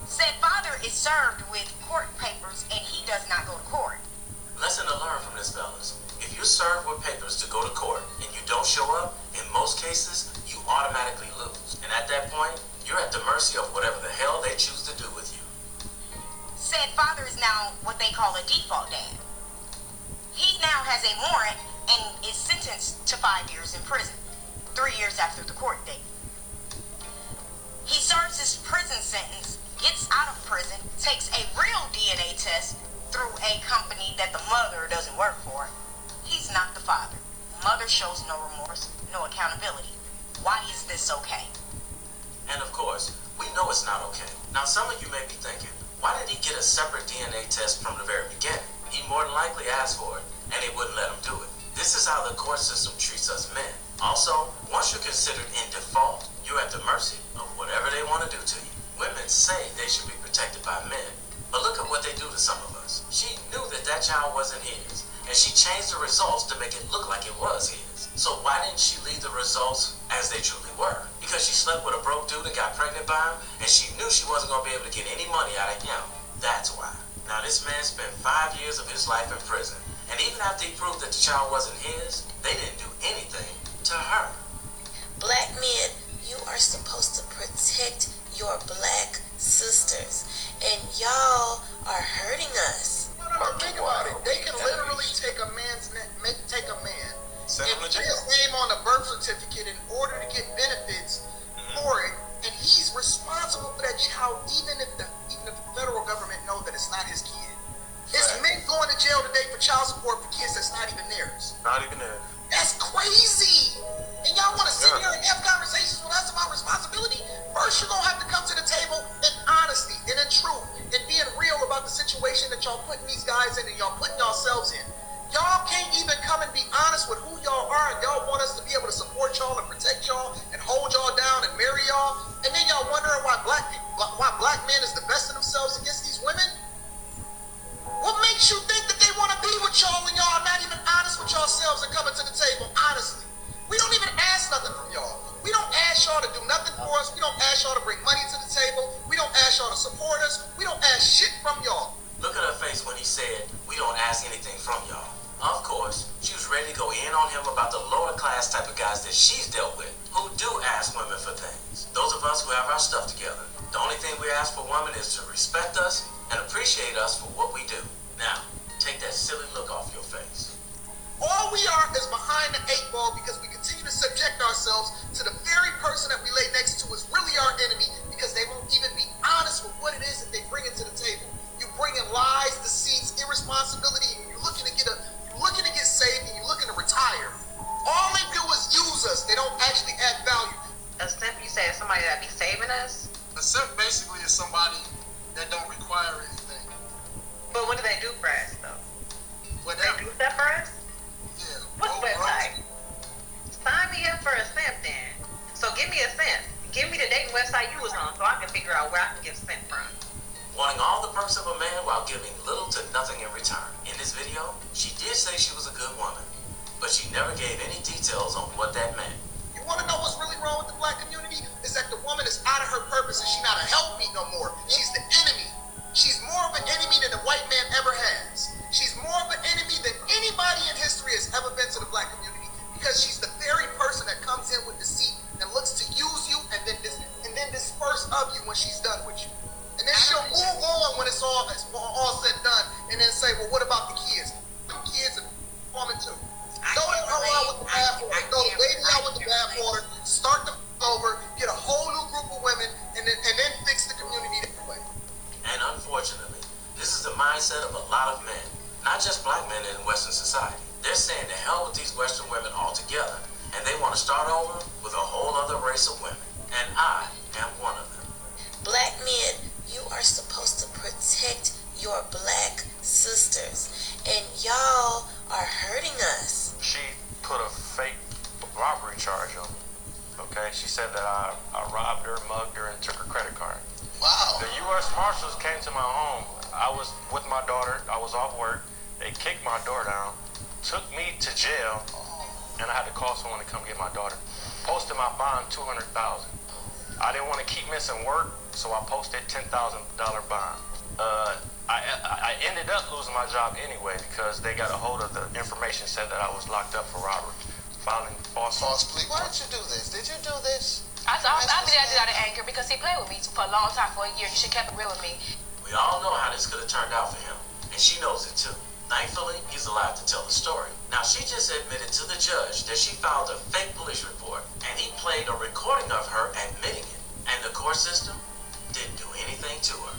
Said father is served with court papers and he does not go to court. Lesson to learn from this, fellas. If you're served with papers to go to court and you don't show up, in most cases, you automatically lose. And at that point, you're at the mercy of whatever the hell they choose to do with you. Said father is now what they call a default dad. He now has a warrant and is sentenced to 5 years in prison, 3 years after the court date. He serves his prison sentence, gets out of prison, takes a real DNA test through a company that the mother doesn't work for. He's not the father. Mother shows no remorse, no accountability. Why is this okay? And of course, we know it's not okay. Now, some of you may be thinking, why did he get a separate DNA test from the very beginning? He more than likely asked for it, and they wouldn't let him do it. This is how the court system treats us men. Also, once you're considered in default, you're at the mercy of whatever they want to do to you. Women say they should be protected by men, but look at what they do to some of us. She knew that that child wasn't his, and she changed the results to make it look like it was his. So why didn't she leave the results as they truly were? Because she slept with a broke dude and got pregnant by him, and she knew she wasn't going to be able to get any money out of him. That's why. Now, this man spent 5 years of his life in prison, and even after he proved that the child wasn't his, they didn't do anything to her. Black men, you are supposed to protect your black sisters, and y'all are hurting us. No, think about it. They can literally take a man's take a man and put his name on a birth certificate in order to get benefits for it, and he's responsible for that child, even if the federal government know that it's not his kid. It's men going to jail today for child support for kids that's not even theirs. Not even there. That's crazy. And y'all want to sit here and have conversations with us about responsibility? First, you're going to have to come to the table in honesty and in truth and being real about the situation that y'all putting these guys in and y'all putting yourselves in. Y'all can't even come and be honest with who y'all are, and y'all want us to be able to support y'all and protect y'all and hold y'all down and marry y'all, and then y'all wondering why black men is divesting themselves against these women? What makes you think that they want to be with y'all when y'all are not even honest with yourselves and coming to the table honestly? We don't even ask nothing from y'all. We don't ask y'all to do nothing for us. We don't ask y'all to bring money to the table. We don't ask y'all to support us. We don't ask shit from y'all. Look at her face when he said, we don't ask anything from y'all. Of course, she was ready to go in on him about the lower class type of guys that she's dealt with, who do ask women for things. Those of us who have our stuff together. The only thing we ask for women is to respect us and appreciate us for what we do. Now, take that silly look off your face. All we are is behind the 8 ball because we continue to subject ourselves to the very person that we lay next to is really our enemy because they won't even be honest with what it is that they bring into the table. You bring in lies, deceits, irresponsibility, and you're looking to get saved and you're looking to retire. All they do is use us. They don't actually add value. A simp, you say, is somebody that be saving us? A simp basically is somebody that don't require anything. But what do they do for us, though? What They do stuff for us? Yeah. What's the website? Sign me up for a simp then. So give me a simp. Give me the dating website you was on so I can figure out where I can get sent from. Wanting all the perks of a man while giving little to nothing in return. In this video, she did say she was a good woman, but she never gave any details on what that meant. You want to know what's really wrong with the black community? Is that the woman is out of her purpose and she's not a helpmeet no more. She's the enemy. She's more of an enemy than the white man ever has. She's more of an enemy than anybody in history has ever been to the black community because she's the very person that comes in with deceit and looks to use you and then disperse of you when she's done with you. And then she'll move on when it's all said and done and then say, well, what about the kids? The kids are women too. Throw her out with the bathwater. Throw the baby out with the bathwater. Start the over. Get a whole new group of women and then fix the community that way. And unfortunately, this is the mindset of a lot of men, not just black men in Western society. They're saying to hell with these Western women altogether, and they want to start over with a whole other race of women. And I am one of them. Black men, you are supposed to protect your black sisters, and y'all are hurting us. She put a fake robbery charge on me. Okay, she said that I robbed her, mugged her, and took her credit card. Wow. The U.S. Marshals came to my home. I was with my daughter. I was off work. They kicked my door down, took me to jail, and I had to call someone to come get my daughter. Posted my bond, $200,000. I didn't want to keep missing work, so I posted $10,000 bond. I ended up losing my job anyway because they got a hold of the information, said that I was locked up for robbery, filing false plea. Why did you do this? Did you do this? I did it out of anger because he played with me for a long time, for a year. You should have kept it real with me. We all know how this could have turned out for him, and she knows it too. Thankfully, he's alive to tell the story. Now, she just admitted to the judge that she filed a fake police report, and he played a recording of her admitting it. And the court system didn't do anything to her.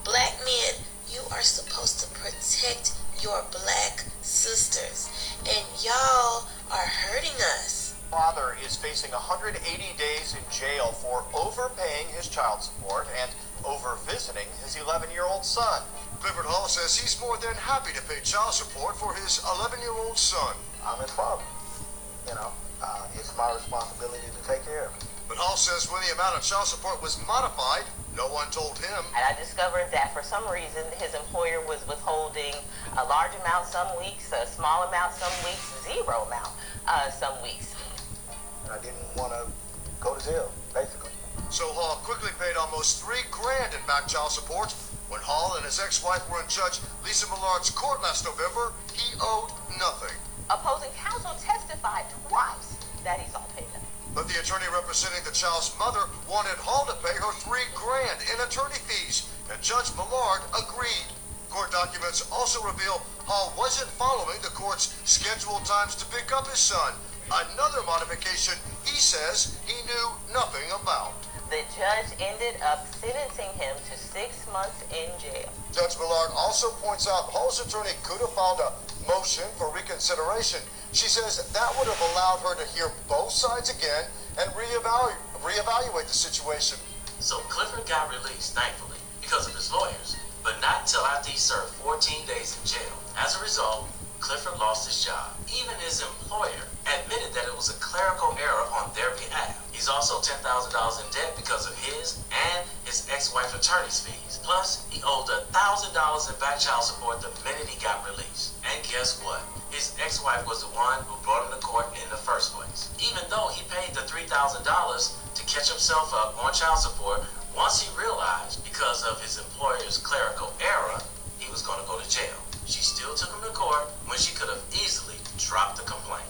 Black men, you are supposed to protect your black sisters, and y'all are hurting us. Father is facing 180 days in jail for overpaying his child support and over-visiting his 11-year-old son. Clifford Hall says he's more than happy to pay child support for his 11-year-old son. I'm his father. It's my responsibility to take care of him. But Hall says when the amount of child support was modified, no one told him. And I discovered that for some reason his employer was withholding a large amount some weeks, a small amount some weeks, zero amount some weeks. And I didn't want to go to jail, basically. So Hall quickly paid almost $3,000 in back child support. When Hall and his ex-wife were in Judge Lisa Millard's court last November, he owed nothing. Opposing counsel testified twice that he saw payment. But the attorney representing the child's mother wanted Hall to pay her $3,000 in attorney fees, and Judge Millard agreed. Court documents also reveal Hall wasn't following the court's scheduled times to pick up his son. Another modification he says he knew nothing about. The judge ended up sentencing him to 6 months in jail. Judge Millard also points out Hall's attorney could have filed a motion for reconsideration. She says that would have allowed her to hear both sides again and reevaluate the situation. So Clifford got released, thankfully, because of his lawyers, but not until after he served 14 days in jail. As a result, Clifford lost his job. Even his employer admitted that it was a clerical error on their behalf. He's also $10,000 in debt because of his and his ex-wife's attorney's fees. Plus, he owed $1,000 in back child support the minute he got released. And guess what? His ex-wife was the one who brought him to court in the first place. Even though he paid the $3,000 to catch himself up on child support, once he realized, because of his employer's clerical error, he was going to go to jail. She still took him to court when she could have easily dropped the complaint.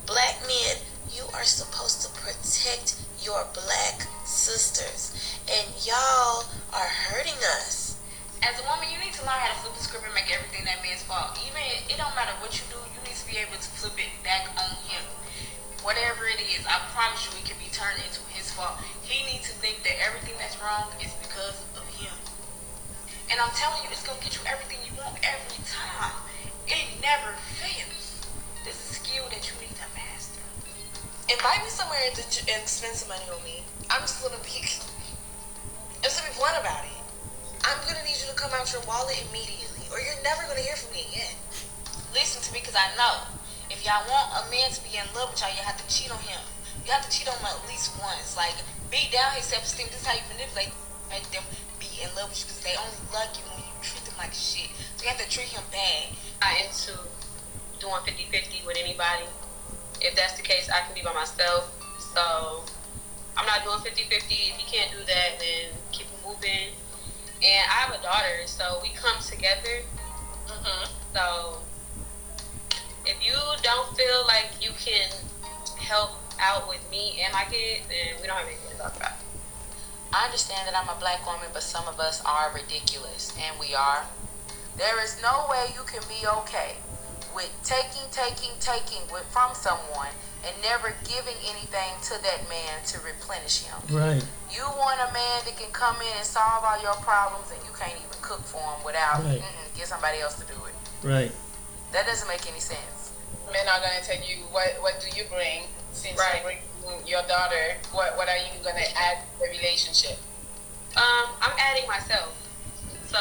Black men, you are supposed to protect your black sisters, and y'all are hurting us. As a woman, you need to learn how to flip the script and make everything that man's fault. Even, it don't matter what you do, you need to be able to flip it back on him. Whatever it is, I promise you it can be turned into his fault. He needs to think that everything that's wrong is because of him. And I'm telling you, it's going to get you everything you want every time. It never fails. This is a skill that you need to master. Invite me somewhere and spend some money on me. I'm just gonna be blunt about it. I'm gonna need you to come out your wallet immediately, or you're never gonna hear from me again. Listen to me, because I know if y'all want a man to be in love with y'all, you have to cheat on him. You have to cheat on him at least once. Like, beat down his self-esteem. This is how you manipulate, make them be in love with you, because they only like you when you treat them like shit. So you have to treat him bad. I'm into doing 50-50 with anybody. If that's the case, I can be by myself. So I'm not doing 50-50. If you can't do that, then keep it moving. And I have a daughter, so we come together. So if you don't feel like you can help out with me and my kids, then we don't have anything to talk about. I understand that I'm a black woman, but some of us are ridiculous, and we are. There is no way you can be okay with taking from someone and never giving anything to that man to replenish him. Right. You want a man that can come in and solve all your problems, and you can't even cook for him without get somebody else to do it. Right. That doesn't make any sense. Men are going to tell you, what do you bring? Since you bring your daughter, what are you going to add to the relationship? I'm adding myself. So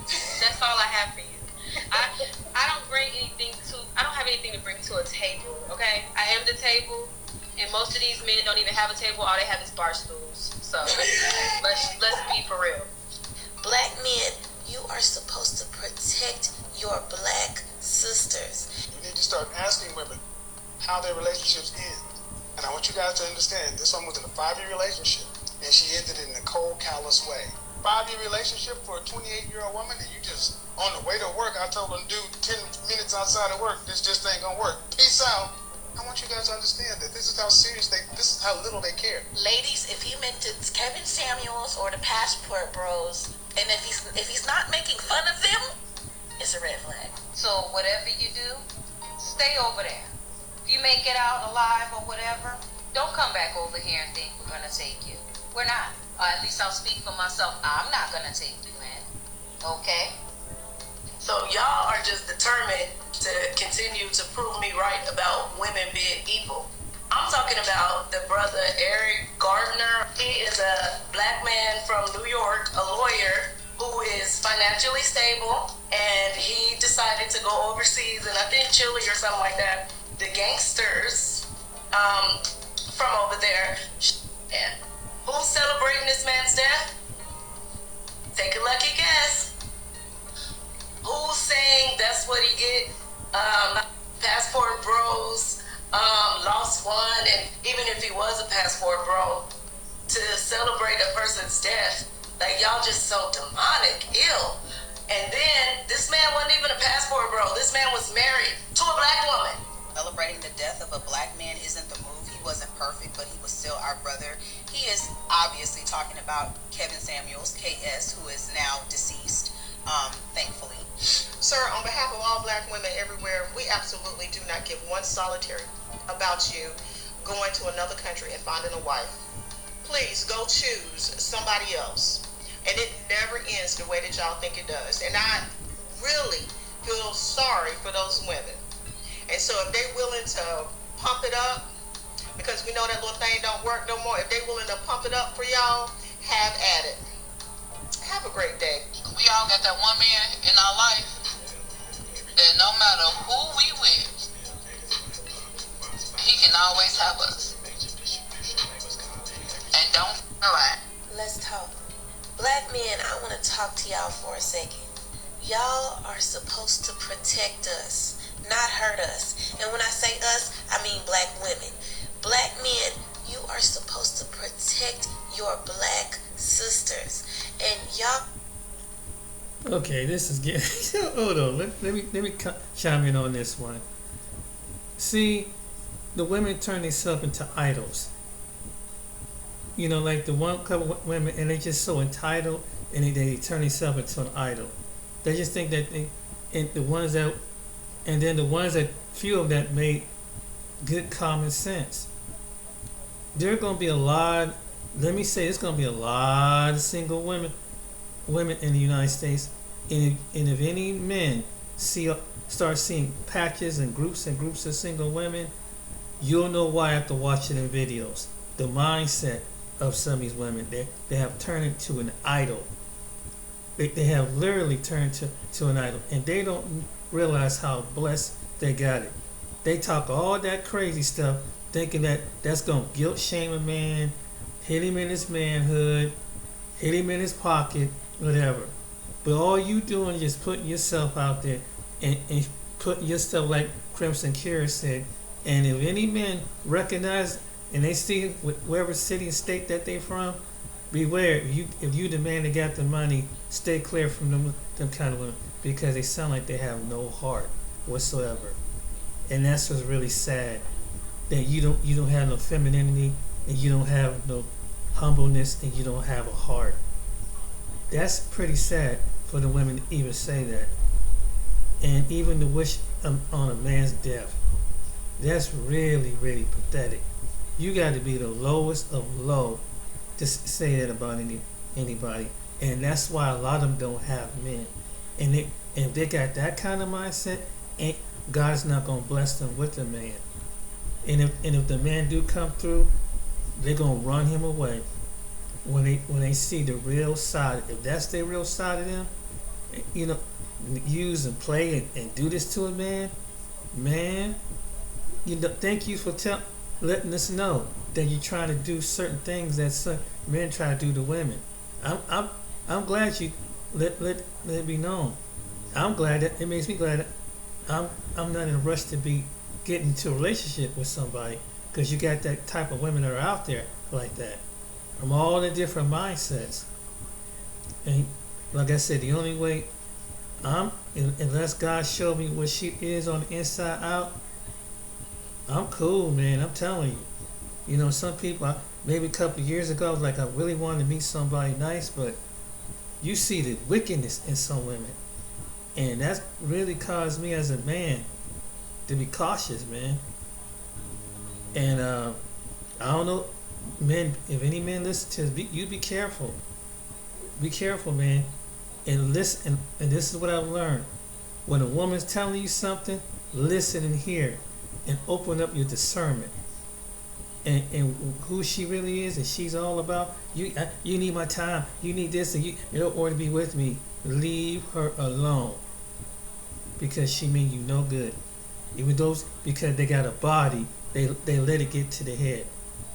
that's all I have for you. I don't bring anything to. I don't have anything to bring to a table. Okay, I am the table, and most of these men don't even have a table. All they have is bar stools. So let's be for real. Black men, you are supposed to protect your black sisters. You need to start asking women how their relationships end. And I want you guys to understand, this one was in a 5-year relationship, and she ended it in a cold, callous way. 5-year relationship for a 28-year-old woman, and you just, on the way to work, I told her to do 10 minutes outside of work, this just ain't gonna work. Peace out. I want you guys to understand that this is how serious this is how little they care. Ladies, if he meant it's Kevin Samuels or the Passport Bros, and if he's not making fun of them, it's a red flag. So whatever you do, stay over there. If you make it out alive or whatever, don't come back over here and think we're gonna take you. We're not. Or at least I'll speak for myself. I'm not gonna take you, man. Okay? So y'all are just determined to continue to prove me right about women being evil. I'm talking about the brother Eric Gardner. He is a black man from New York, a lawyer who is financially stable, and he decided to go overseas, and I think Chile or something like that. The gangsters from over there. And who's celebrating this man's death? Take a lucky guess. Who's saying that's what he get? Passport Bros lost one, and even if he was a passport bro, to celebrate a person's death, like y'all just so demonic, ill. And then this man wasn't even a passport bro. This man was married to a black woman. Celebrating the death of a black man isn't the move. He wasn't perfect, but he was still our brother. He is obviously talking about Kevin Samuels, KS, who is now deceased, thankfully. Sir, on behalf of all black women everywhere, we absolutely do not give one solitary about you going to another country and finding a wife. Please go choose somebody else. And it never ends the way that y'all think it does. And I really feel sorry for those women. And so if they're willing to pump it up, because we know that little thing don't work no more, if they're willing to pump it up for y'all, have at it. Have a great day. We all got that one man in our life that no matter who we with, he can always have us. And don't right. Let's talk. Black men, I want to talk to y'all for a second. Y'all are supposed to protect us, not hurt us. And when I say us, I mean black women. Black men, you are supposed to protect your black sisters. And y'all... Okay, this is getting... Hold on, let me chime in on this one. See, the women turn themselves into idols. You know, like the one couple of women, and they just so entitled, and they turn themselves into an idol. They just think that and the ones that few of that made good common sense. There are going to be a lot. Let me say, it's going to be a lot of single women in the United States, and if any men start seeing patches and groups of single women, you'll know why after watching the videos. The mindset of some of these women, they have turned into an idol. They have literally turned to an idol, and they don't realize how blessed they got it. They talk all that crazy stuff, thinking that that's going to guilt shame a man, hit him in his manhood, hit him in his pocket, whatever. But all you doing is just putting yourself out there and putting yourself, like Crimson Cure said. And if any men recognize and they see wherever city and state that they from, beware. If you the man that got the money, stay clear from them kind of women, because they sound like they have no heart whatsoever. And that's what's really sad. That you don't have no femininity, and you don't have no humbleness, and you don't have a heart. That's pretty sad for the women to even say that. And even to wish on a man's death. That's really, really pathetic. You got to be the lowest of low to say that about anybody. And that's why a lot of them don't have men. And if they got that kind of mindset, God's not going to bless them with a man. And if the man do come through, they're going to run him away when they see the real side. If that's their real side of them, you know, use and play and do this to a man, man, you know, thank you for letting us know that you're trying to do certain things that some men try to do to women. I'm glad you let it be known. I'm glad that it makes me glad that I'm not in a rush to be getting into a relationship with somebody, because you got that type of women that are out there like that from all the different mindsets. And like I said, the only way unless God showed me what she is on the inside out, I'm cool, man. I'm telling you. You know, some people, maybe a couple of years ago, like I really wanted to meet somebody nice, but you see the wickedness in some women. And that's really caused me as a man to be cautious, man. And I don't know, men, if any men listen to this, you be careful. Be careful, man. And listen, and this is what I've learned. When a woman's telling you something, listen and hear, and open up your discernment. And who she really is, and she's all about. You need my time. You need this, and you don't want to be with me. Leave her alone, because she mean you no good. Even those, because they got a body, they let it get to the head.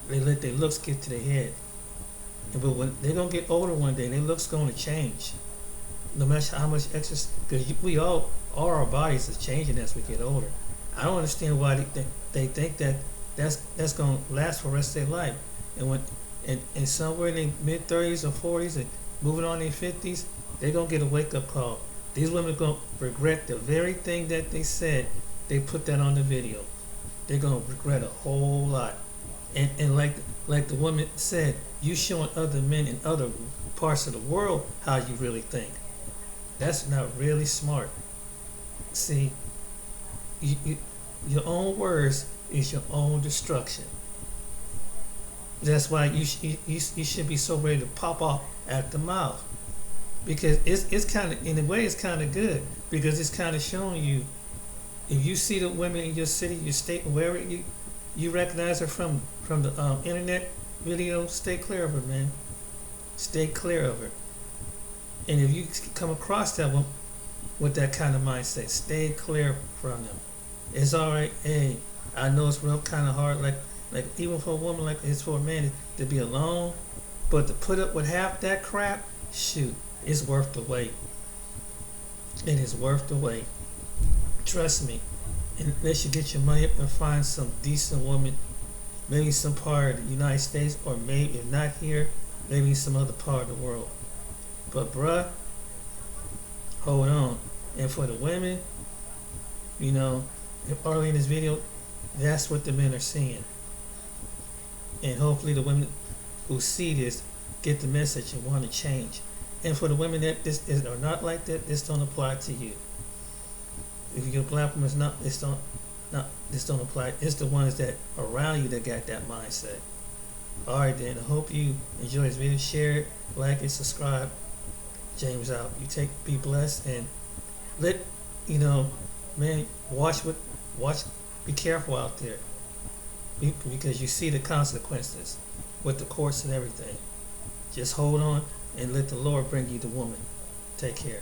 They let their looks get to the head. But when they're gonna get older one day, their looks gonna change. No matter how much exercise, because we all our bodies is changing as we get older. I don't understand why they think that that's gonna last for the rest of their life. And when and somewhere in their mid-30s or 40s and moving on in their 50s, they're gonna get a wake-up call. These women are gonna regret the very thing that they said. They put that on the video. They're gonna regret a whole lot. And like the woman said, you showing other men in other parts of the world how you really think. That's not really smart. See, your own words is your own destruction. That's why you should be so ready to pop off at the mouth, because it's kind of, in a way, it's kind of good, because it's kind of showing you, if you see the women in your city, your state, wherever you recognize her from the internet video, stay clear of her, man. Stay clear of her. And if you come across that one with that kind of mindset, stay clear from them. It's all right. Hey, I know it's real kind of hard, like even for a woman, like it's for a man to be alone, but to put up with half that crap, shoot, it's worth the wait. It is worth the wait. Trust me. Unless you get your money up and find some decent woman, maybe some part of the United States, or maybe if not here, maybe some other part of the world. But bruh, hold on. And for the women, you know, early in this video, that's what the men are seeing. And hopefully the women who see this get the message and want to change. And for the women that are not like that, this don't apply to you. If you're a black woman, this don't apply. It's the ones that are around you that got that mindset. Alright then, I hope you enjoy this video. Share it, like it, subscribe. James out. Be blessed, and man, be careful out there, because you see the consequences with the courts and everything. Just hold on and let the Lord bring you the woman. Take care.